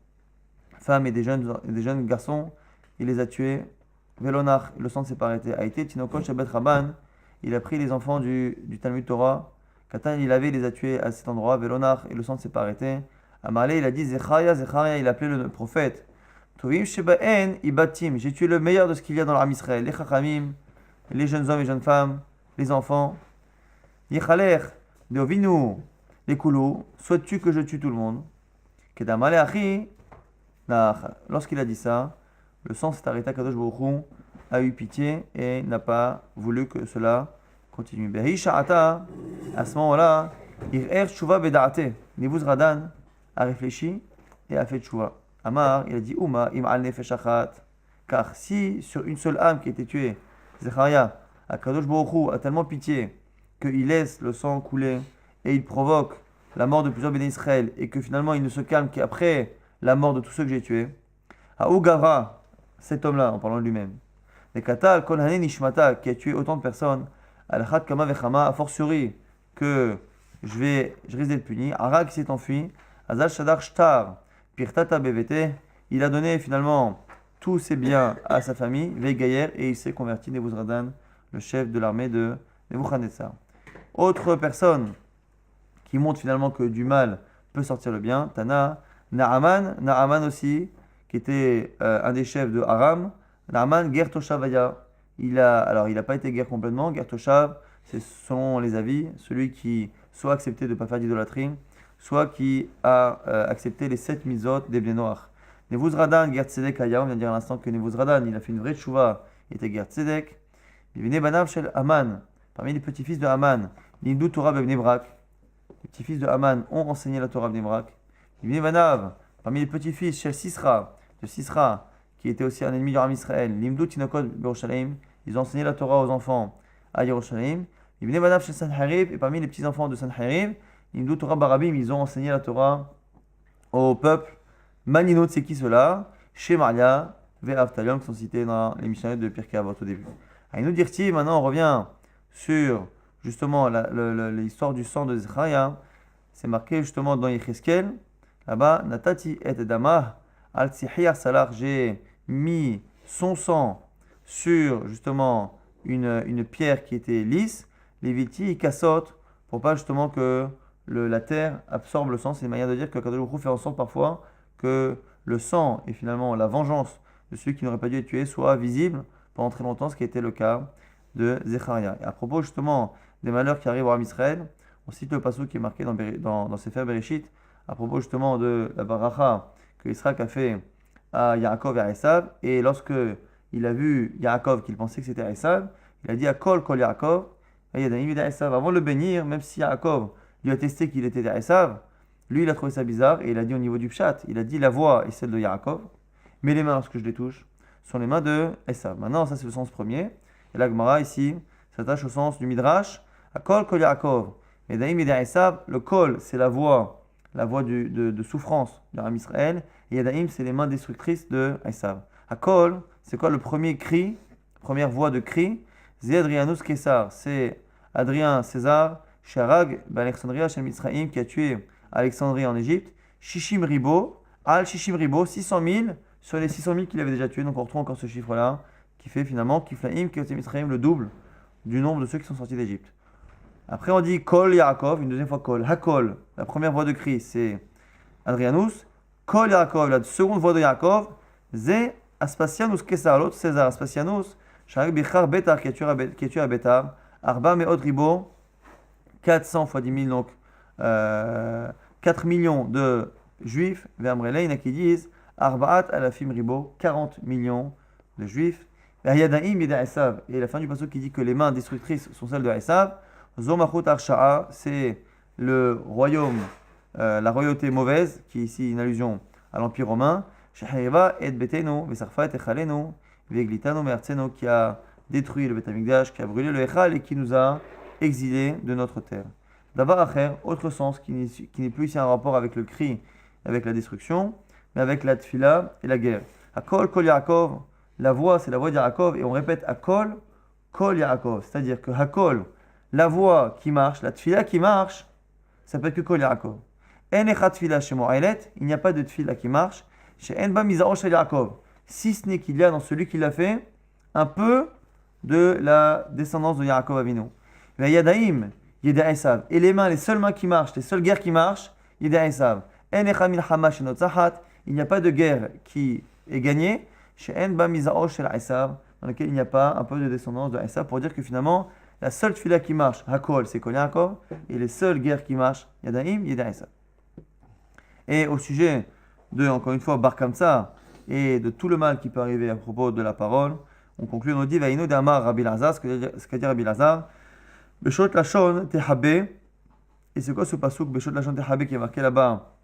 femmes et des jeunes garçons, il les a tués. Velonach, le sang ne s'est pas arrêté. A été Tinokot Shabbat Rabban, il a pris les enfants du Talmud Torah. Katan, il avait, il les a tués à cet endroit. Velonach, et le sang ne s'est pas arrêté. Amarle, il a dit Zecharia, Zecharia, il a appelé le prophète. Tovim Shebaen, Ibatim, j'ai tué le meilleur de ce qu'il y a dans l'armée Israël. Les Chachamim, les jeunes hommes et jeunes femmes, les enfants. Yechaler, Deovinu, les Koulou, souhaites-tu que je tue tout le monde? Kedamale Achi, lorsqu'il a dit ça, le sang s'est arrêté. Kadosh Baruch Hu a eu pitié et n'a pas voulu que cela continue. Behi Sha'ata, à ce moment-là, Ir'er Tshuva Beda'ate, Nebuzradan a réfléchi et a fait Tshuva. Amar, il a dit Uma, im al nefesh achat, car si sur une seule âme qui a été tuée, Zecharia, Akadosh Baruch Hu a tellement pitié qu'il laisse le sang couler et il provoque la mort de plusieurs béné Israël et que finalement il ne se calme qu'après la mort de tous ceux que j'ai tués. Aougara, cet homme-là, en parlant de lui-même, les Katal, Kol Hané Nishmata, qui a tué autant de personnes, Al-Khat Kama Vechama, a fortiori que je risque d'être puni. Ara qui s'est enfui, Azal Shadar Shtar, Pirtata BVT, il a donné finalement tous ses biens à sa famille, Vegayer, et il s'est converti, Nebuzradan, le chef de l'armée de Nebuchadnezzar. Autre personne qui montre finalement que du mal peut sortir le bien, Tana, Naaman aussi, qui était un des chefs de Aram. Naaman, Ger Toshavaya. Il n'a pas été guerre complètement. Ger Toshav, c'est selon les avis, celui qui soit accepté de ne pas faire d'idolâtrie, soit qui a accepté les 7 mitzvot des Bnei Noach. Nebuzradan, Ger Tzedek Aya, on vient de dire à l'instant que Nebuzradan, il a fait une vraie tchouva, il était Ger Tzedek. Il venait Banav Shel Aman, parmi les petits-fils de Aman, Nimdu Torah Bebnei Brak. Les petits-fils de Aman ont enseigné la Torah Bnei Brak. Il venait Banav, parmi les petits-fils Shel Sisra, de Sisra, qui était aussi un ennemi du Ram Israël, Limdu Tinokot Yerushalayim, ils ont enseigné la Torah aux enfants à Yerushalayim. Il venait Banav Shel Sanharib, et parmi les petits-enfants de Sanharib, Limdu Torah Barabim, ils ont enseigné la Torah au peuple. Maninot, c'est qui cela? Shemaria, Ve'avtalion, qui sont cités dans les missionnaires de Pirkei Avot au début. Aïnou Dirti, maintenant on revient sur justement l'histoire du sang de Zecharia. C'est marqué justement dans Yecheskel, là-bas, Natati et Dama, Al-Tsihiyar Salar, j'ai mis son sang sur justement une pierre qui était lisse, les viti kassot, pour pas justement que la terre absorbe le sang. C'est une manière de dire que Kadosh Baruch Hu fait en sorte parfois que le sang et finalement la vengeance de celui qui n'aurait pas dû être tué soit visible pendant très longtemps, ce qui était le cas de Zecharia. Et à propos justement des malheurs qui arrivent au Ham Israël, on cite le passage qui est marqué dans Sefer Bereshit, à propos justement de la baracha que Israël a fait à Yaakov et à Esav, et lorsque il a vu Yaakov qu'il pensait que c'était Esav, il a dit à Kol Yaakov, avant de le bénir, même si Yaakov lui a testé qu'il était Esav, lui il a trouvé ça bizarre et il a dit au niveau du pshat, il a dit la voix est celle de Yaakov, mais les mains lorsque je les touche sont les mains de Esav. Maintenant ça c'est le sens premier, et la Gemara ici s'attache au sens du Midrash, à Kol Yaakov, et Daïm et Esav, le Kol c'est la voix de souffrance de Ram Israël, et Yadaïm c'est les mains destructrices de Esav. À Kol, c'est quoi le premier cri, première voix de cri? Zé Adrianus Kessar, c'est Adrien César, Sharag, Alexandria, Shem Mitzraïm, qui a tué Alexandrie en Égypte, Shishim Ribo, Al Shishim Ribo, 600 000 sur les 600 000 qu'il avait déjà tués, donc on retrouve encore ce chiffre-là, qui fait finalement Kiflaïm, Kiotem Mitzraïm, le double du nombre de ceux qui sont sortis d'Égypte. Après, on dit Kol Yaakov, une deuxième fois Kol. Hakol, la première voix de cri, c'est Adrianus. Kol Yaakov, la seconde voix de Yaakov, c'est Aspasianus Kesar, l'autre César. Aspasianus, Sharak Bichar Betar, qui a tué à Betar. Arba Meot Ribo, 400 fois 10 000, donc 4 millions de juifs. Vermrele, il y en a qui disent Arbaat Alafim Ribo, 40 millions de juifs. Yadaim Yeda Esav, et la fin du passage qui dit que les mains destructrices sont celles de Esav. Zomachut Arsha'a, c'est le royaume, la royauté mauvaise, qui est ici une allusion à l'Empire romain. Shehayeva et Betenu, Vesarfa et Echalenu, Veglitanu Me'artzenu, qui a détruit le Bet Amikdash, qui a brûlé le Echal et qui nous a exilés de notre terre. Davar Acher, autre sens, qui n'est plus ici un rapport avec le cri, avec la destruction, mais avec la tfila et la guerre. Hakol Kol Yaakov, la voix, c'est la voix d'Yaakov, et on répète Hakol Kol Yaakov, c'est-à-dire que Hakol, la voix qui marche, la tfila qui marche, ça peut être que Kol Yaakov. En echat tfila chez Mo'alet, il n'y a pas de tfila qui marche, chez Enba Mizao chez Yaakov, si ce n'est qu'il y a dans celui qui l'a fait un peu de la descendance de Yaakov Avinu. Mais Yadaim, Yeda Esav, et les mains, les seules mains qui marchent, les seules guerres qui marchent, Yeda Esav. En echa milchama chez Notzahat, il n'y a pas de guerre qui est gagnée, chez Enba Mizao chez Esav, dans lequel il n'y a pas un peu de descendance de Esav, pour dire que finalement, la seule tfila qui marche, Hakol, c'est Kol Yaakov, et les seules guerres qui marchent, Yadaim, Yeda Esav. Et au sujet de, encore une fois, Bar Kamsa, et de tout le mal qui peut arriver à propos de la parole, on conclut, on dit, Vaïno d'Amar Rabbi Lazar, ce qu'a dit Rabbi Lazar, Beshot Lachon Tehabe, et c'est quoi ce pasouk, Beshot Lachon Tehabe, qui est marqué là-bas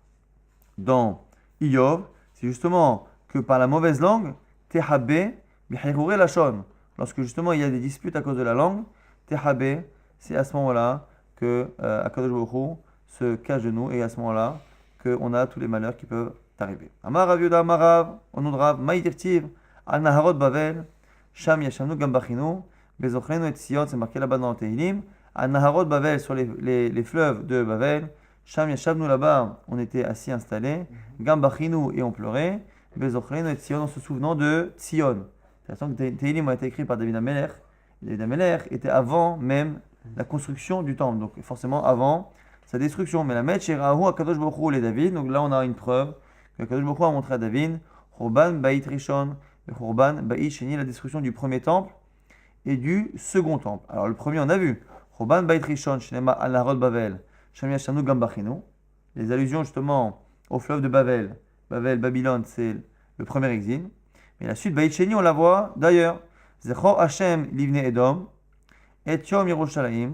dans Iyov, c'est justement que par la mauvaise langue, Tehabe, Bihirure Lachon, lorsque justement il y a des disputes à cause de la langue, Tehabe, c'est à ce moment-là que Akadosh Baruch Hu se cache de nous, et à ce moment-là qu'on a tous les malheurs qui peuvent arriver. Amar Rav Yuda Amar Rav, on nous Rav, Maïdirtiv, Al Naharot Bavel, Sham Yashamnu Gambachinu, Bezochrenu et Sion, c'est marqué là-bas dans le Tehilim, Al Naharot Bavel, sur les fleuves de Bavel, Sham Yashamnu là-bas, on était assis installés, Gambachinu et on pleurait, Bezochrenu et Sion, en se souvenant de Sion. C'est que le Tehilim a été écrit par David Ameler. David Ameler était avant même la construction du temple, donc forcément avant sa destruction. Mais la Met Sherahu Akadosh Baruch Hu les David, donc là on a une preuve que Akadosh Baruch Hu a montré à David, Churban Bait Rishon, Churban Bait Sheni, la destruction du premier temple et du second temple. Alors le premier on a vu, Churban Bait Rishon, Shnema Al Narod Bavel, Sham Yashanu Gambachinu, les allusions justement au fleuve de Bavel, Babylone, c'est le premier exil. Mais la suite Bait Sheni on la voit d'ailleurs, Zechor Hashem Livne Edom, Et Yom Yerushalayim,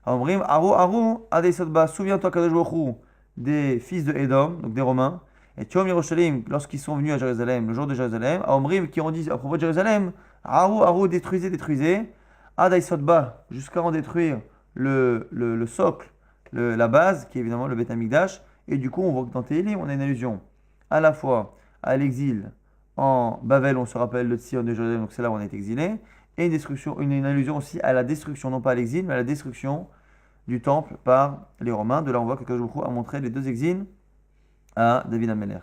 Amrim Aru Aru Adeisotba, souviens-toi Kadosh Baruch Hu des fils de Edom, donc des Romains, et Yom Yerushalayim, lorsqu'ils sont venus à Jérusalem, le jour de Jérusalem, Amrim qui ont dit à propos de Jérusalem, Aru Aru détruisez, Adeisotba, jusqu'à en détruire le socle, la base, qui est évidemment le Beth Amikdash, et du coup on voit que dans Télim, on a une allusion à la fois à l'exil en Babel, on se rappelle le Tzion de Jérusalem, donc c'est là où on est exilé, et une allusion aussi à la destruction, non pas à l'exil, mais à la destruction du temple par les Romains. De là, on voit que Akadosh Baruch Hu a montré les deux exils à David Ameler.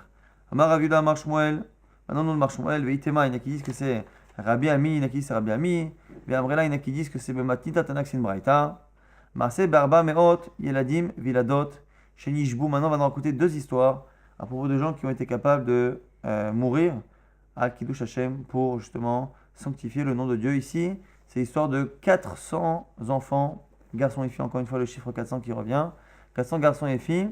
Amar Rav Yuda Amar Shmuel, maintenant nous Amar Shmuel, Veitema, il y en a qui disent que c'est Rabbi Ami, il y en a qui disent que c'est Rabbi Ami, Ve'amrela, il y en a qui disent que c'est Bematnita Tanak Sin Braïta, Maase Barba Meot, Yeladim, Viladot, chez Nishbou. Maintenant, on va nous raconter deux histoires à propos de gens qui ont été capables de mourir à Kiddush Hashem pour justement sanctifier le nom de Dieu. Ici, c'est l'histoire de 400 enfants, garçons et filles, encore une fois le chiffre 400 qui revient, 400 garçons et filles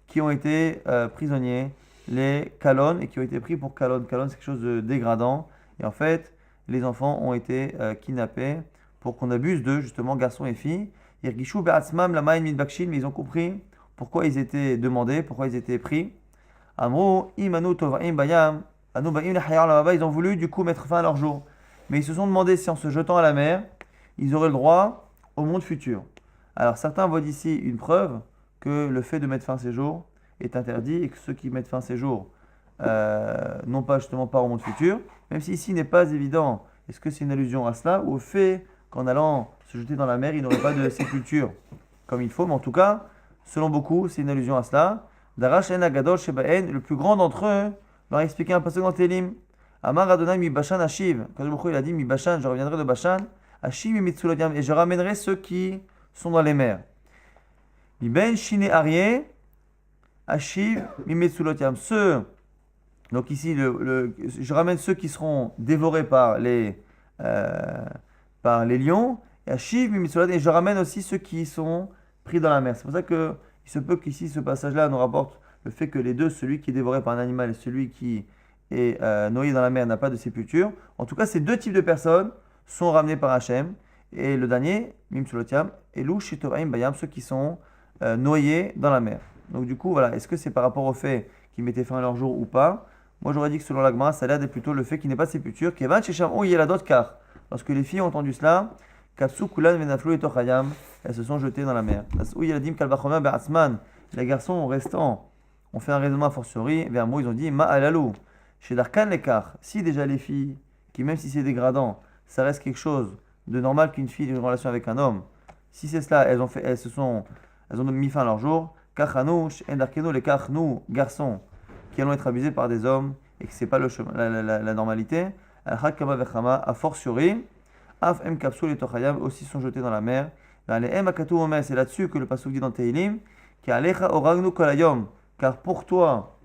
qui ont été prisonniers, les Kalon, et qui ont été pris pour Kalon. Kalon, c'est quelque chose de dégradant, et en fait, les enfants ont été kidnappés pour qu'on abuse d'eux, justement, garçons et filles. Yergishu be'atzmam lamayin midbakshin, mais ils ont compris pourquoi ils étaient demandés, pourquoi ils étaient pris. Amro imanu tovaim bayam, anu baim lehayar lavaba, ils ont voulu du coup mettre fin à leur jour. Mais ils se sont demandé si en se jetant à la mer, ils auraient le droit au monde futur. Alors certains voient d'ici une preuve que le fait de mettre fin à ces jours est interdit et que ceux qui mettent fin à ces jours n'ont pas justement part au monde futur, même si ici n'est pas évident. Est-ce que c'est une allusion à cela ou au fait qu'en allant se jeter dans la mer, il n'aurait pas de sépulture comme il faut, mais en tout cas, selon beaucoup, c'est une allusion à cela. Darash en Agadol Shebaen, le plus grand d'entre eux, leur a expliqué un passage dans Télim. Amar Adonai mi Bashan Ashiv. Quand il a dit mi Bashan, je reviendrai de Bashan. Ashiv mi Mitsulodiam, et je ramènerai ceux qui sont dans les mers. Iben Shine Aryeh, Ashiv, Mimetsulot Yam. Donc ici, je ramène ceux qui seront dévorés par les lions. Et Ashiv, Mimetsulot, et je ramène aussi ceux qui sont pris dans la mer. C'est pour ça qu'il se peut qu'ici, ce passage-là nous rapporte le fait que les deux, celui qui est dévoré par un animal et celui qui est noyé dans la mer, n'a pas de sépulture. En tout cas, ces deux types de personnes sont ramenés par Hachem. Et le dernier, Mimsulotiam, et Lou Shitoraim Bayam, ceux qui sont noyés dans la mer. Donc du coup, voilà, est-ce que c'est par rapport au fait qu'ils mettaient fin à leur jour ou pas? Moi, j'aurais dit que selon l'Agma, ça a l'air d'être plutôt le fait qu'il n'est pas de sépulture. Kevan Shesham O Yeladot Kar. Lorsque les filles ont entendu cela, Kapsu Kulan Venaflu et Tochayam, elles se sont jetées dans la mer. Ou Yeladim Kalvachomer Be'atzman. Les garçons restants ont fait un raisonnement a fortiori. Vers moi, ils ont dit Ma Alalou. Chez Darkan Lekar, si déjà les filles, qui même si c'est dégradant, ça reste quelque chose de normal qu'une fille ait une relation avec un homme, si c'est cela, elles ont mis fin à leur jour. Kachanou, Endarkeno, les kach, nous, garçons, qui allons être abusés par des hommes et que c'est pas la normalité. Al-Hakama Vechama, a fortiori, Af M Kapsul et Tochayam aussi sont jetés dans la mer. Les M Akatou Omer, c'est là-dessus que le pasuk dit dans Teilim, qui Alecha Oragnu Kolayom, car pour toi,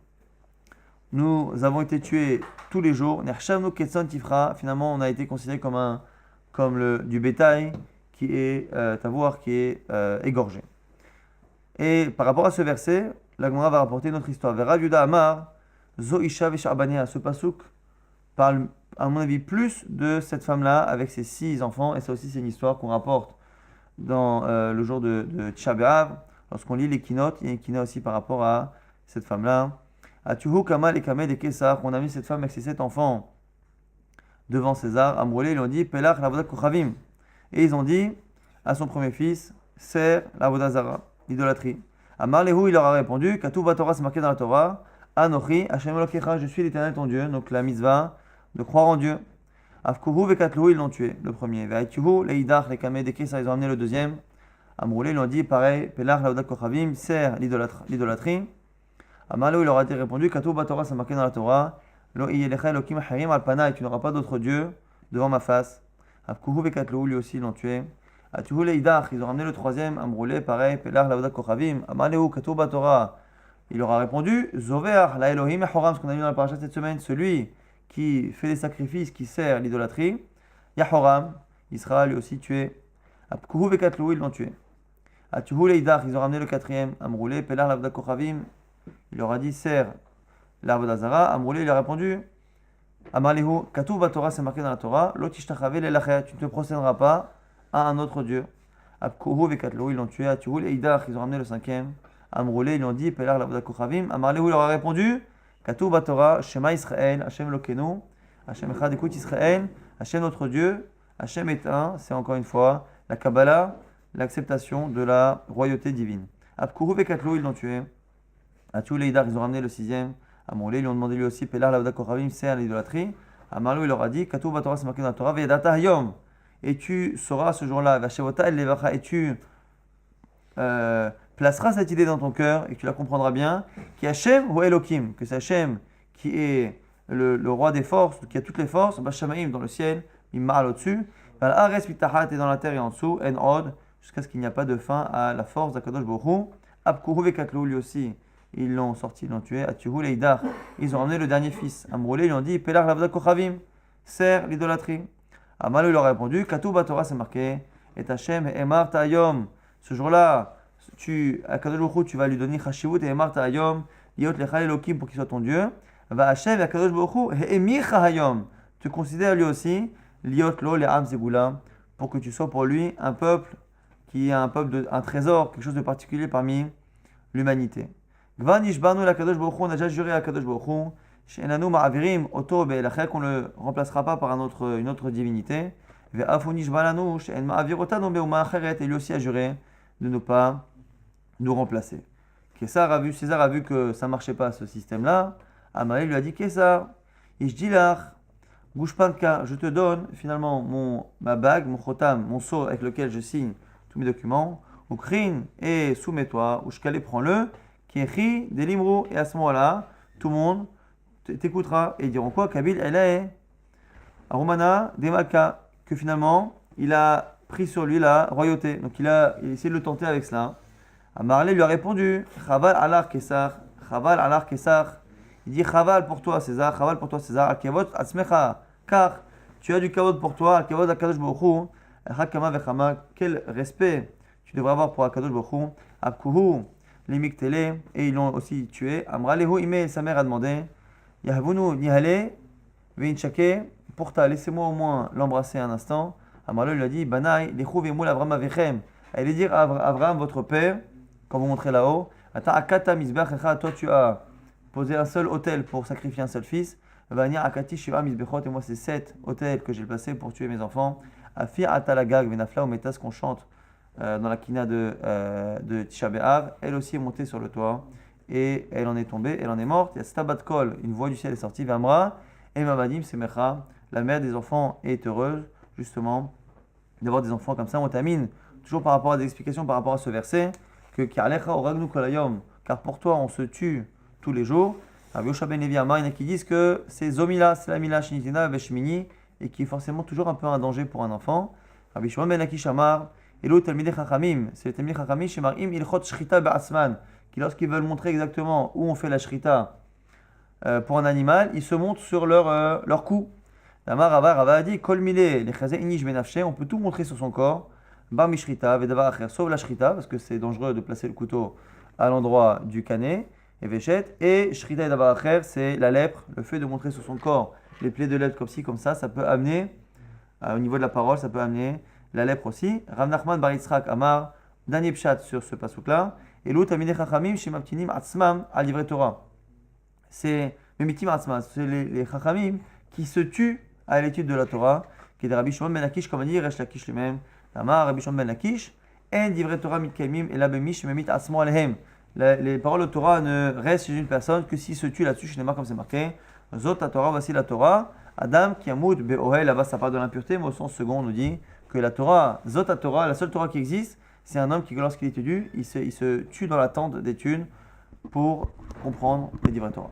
nous avons été tués tous les jours. Nerchamnu Ketson Tifra, finalement, on a été considéré comme du bétail qui est égorgé. Et par rapport à ce verset, la Gemara va rapporter notre histoire. Vers Rav Yuda Amar, Zo Isha Vesharbania. Ce pasuk parle, à mon avis, plus de cette femme-là avec ses 6 enfants. Et ça aussi, c'est une histoire qu'on rapporte dans le jour de Tisha B'Av. Lorsqu'on lit les kinotes, il y a une kina aussi par rapport à cette femme-là. Atuhu Kamal et Kamed et Kessar, qu'on a mis cette femme avec ses 7 enfants devant César. Amroulé, ils lui ont dit Pelach l'avodat kochavim. Et ils ont dit à son premier fils, Ser l'avodat zara, l'idolâtrie. Amar Lehu, il leur a répondu Katou Torah, c'est marqué dans la Torah. Anochi, Hashem Elokecha, je suis l'Éternel ton Dieu. Donc la mitzvah de croire en Dieu. Afkuhu vekatlu, ils l'ont tué, le premier. Ve'aituhu, leidach, les kamed et Kessar, ils ont amené le deuxième. Amroulé, ils l'ont dit pareil, Pelach l'avodat kochavim, Ser l'idolâtrie. Amar Lehu, il leur a répondu Katou Torah, c'est marqué dans la Torah. Lo iyelecha Elokim harim alpana, et tu n'auras pas d'autre Dieu devant ma face. Afkuhu vekatlu, lui aussi ils l'ont tué. Atuhu leidach, ils ont ramené le troisième. Amroulé, pareil, Pelach l'avodat kochavim. Amar Lehu, Katou Torah. Il leur a répondu Zover la Elohim Yahoram, ce qu'on a vu dans la paracha cette semaine, celui qui fait des sacrifices, qui sert l'idolâtrie, Yahoram, il sera lui aussi tué. Apkuhu vekatlu, ils l'ont tué. Atuhu leidach, ils ont ramené le quatrième. Amroulé, Pelach l'avodat kochavim. Il leur a dit sert l'avodat zara. Amroulé, il a répondu Amalihu, Katou Torah, c'est marqué dans la Torah, Lotishtachavé lelachet, tu ne te procéderas pas à un autre Dieu. Apkuhu vekatlu, ils l'ont tué. Atuhu leidach, ils ont ramené le cinquième. Amroulé, ils lui ont dit Pelar l'avodat kochavim. Amarlehu, il leur a répondu Katou Torah, Shema Israël, Hashem Lokenu, Hashem Echad, écoute Israël, Hashem notre Dieu, Hashem est un, c'est encore une fois la Kabbalah, l'acceptation de la royauté divine. Apkuhu vekatlu, ils l'ont tué. Atu leidar, ils ont ramené le sixième. Amroulé, ils lui ont demandé lui aussi Pelar l'avodat kochavim, c'est à l'idolâtrie. Amarlehu, il leur a dit Katou Torah, c'est marqué dans la Torah, Veyadata Hayom, et tu sauras ce jour-là, Vashevota el levacha, et tu placeras cette idée dans ton cœur et que tu la comprendras bien, qui Hashem ou Elohim, que c'est Hashem qui est le roi des forces, qui a toutes les forces, Bashamaim dans le ciel, Imma'al au-dessus, Ares Pitahat est dans la terre et en dessous, En Od, jusqu'à ce qu'il n'y a pas de fin à la force d'Akadosh Baruch Hu. Abkuhu vekatlu, lui aussi, ils l'ont sorti, ils l'ont tué. Atuhu leidar, ils ont ramené le dernier fils. Amroulé, ils lui ont dit Pelar l'avodat kochavim, sert l'idolâtrie. Amalou, il leur a répondu Katou Torah, c'est marqué, et Hashem Emar Ta'ayom, ce jour-là, Akadosh Baruch Hu, tu vas lui donner Chashivut et Emar Ta'ayom, Liot Lechal Elokim pour qu'il soit ton Dieu. Va Hashem et Akadosh Baruch Hu, Emir Chahayom, tu considères lui aussi, Liot Lo Le'am Zegula, pour que tu sois pour lui un peuple qui est un trésor, quelque chose de particulier parmi l'humanité. Gvan Ishbanu l'Akadosh Baruch Hu, on a déjà juré à Akadosh Baruch Hu, She'enanu Ma'avirim Oto Be'elachel, qu'on ne le remplacera pas par une autre divinité. Ve'afu Nishbalanu She'en Ma'avirotanu Be'uma Acheret, et lui aussi a juré de ne pas nous remplacer. César a vu que ça ne marchait pas ce système-là. Amalé lui a dit César, Ishdilach, Gushpanka, je te donne finalement ma bague, mon chotam, mon sceau avec lequel je signe tous mes documents. Ukrin, et soumets-toi, Ushkale, prends-le, Kiechi, Delimru, et à ce moment-là, tout le monde t'écoutera. Et ils diront quoi Kabil, Elae, Arumana, Demalka, que finalement, il a pris sur lui la royauté. Donc il a essayé de le tenter avec cela. Amarlé lui a répondu, Chaval alar Kessar, Chaval alar Kessar. Il dit Chaval pour toi César, Chaval pour toi César, Al-Kevod Atzmecha, car tu as du kavod pour toi, Al-Kevod Akadosh Baruch Hu, Hakama Vechama, quel respect tu devrais avoir pour Akadosh Baruch Hu, Abkuhu, Limik Tele, et ils l'ont aussi tué. Amralehu Ime, sa mère a demandé, Yahavunu Nihale, Veinchake, pour ta, laissez-moi au moins l'embrasser un instant. Amralehu lui a dit, Banai, Lechou Vemul Avram Avechem, allez dire à Avram, votre père, quand vous montrez là-haut, Ata Akata Mizbecha, toi tu as posé un seul autel pour sacrifier un seul fils. Vania Akati Shiva Mizbechot, et moi c'est 7 autels que j'ai placés pour tuer mes enfants. Afi Atalagag Venafla Ometas qu'on chante dans la kina de Tisha B'Av, elle aussi est montée sur le toit et elle en est tombée, elle en est morte. Il y a Stabat Kol, une voix du ciel est sortie, Vamra, et Mamadim Semecha, la mère des enfants est heureuse justement d'avoir des enfants comme ça. On termine toujours par rapport à des explications par rapport à ce verset que Kialecha Oragnu Kolayom, car pour toi on se tue tous les jours. Rabbi Yosha ben Levi Amar, il y en a qui disent que c'est Zomila, c'est la Mila Shinitina Veshmini, et qui est forcément toujours un peu un danger pour un enfant. Rabbi Shimon ben Akish Amar, Elo Talmidei Chachamim, c'est les Talmidei Chachamim chez Marim Ilchot Shrita Be'asman, qui lorsqu'ils veulent montrer exactement où on fait la Shrita pour un animal, ils se montrent sur leur cou. Amar Rava a dit, Kol Mile, les Chazé Inish Benafshe, on peut tout montrer sur son corps, Bar Mishrita, Vedavar Acher, sauf la Shrita, parce que c'est dangereux de placer le couteau à l'endroit du canet. Et Véchet, et Shrita et Davar Acher, c'est la lèpre, le fait de montrer sur son corps les plaies de lèpre comme ci, comme ça peut amener, au niveau de la parole, ça peut amener la lèpre aussi. Rav Nachman bar Yitzhak Amar, dernier pshat sur ce pasouk-là, et l'autre Tamidei Chachamim, Shemamtinim Atzmam, à l'ivret Torah. C'est Memitim Atzmam, c'est les Chachamim qui se tuent à l'étude de la Torah, qui est de Rabbi Shimon ben Lakish, comme on dit, Resh Lakish lui-même, Amar, Rabbi Shimon ben Lakish, en d'ivret Torah mitkaimim, et la bemish, Memit Atzmo alehem. Les paroles de Torah ne restent chez une personne que s'il se tue là-dessus, chez les marques comme c'est marqué. Zot la Torah, voici la Torah. Adam qui amoud be'ohel, là-bas ça parle de l'impureté, mais au sens second on nous dit que la Torah, Zot la Torah, la seule Torah qui existe, c'est un homme qui lorsqu'il est tue, il se tue dans la tente des thunes pour comprendre les livres Torah.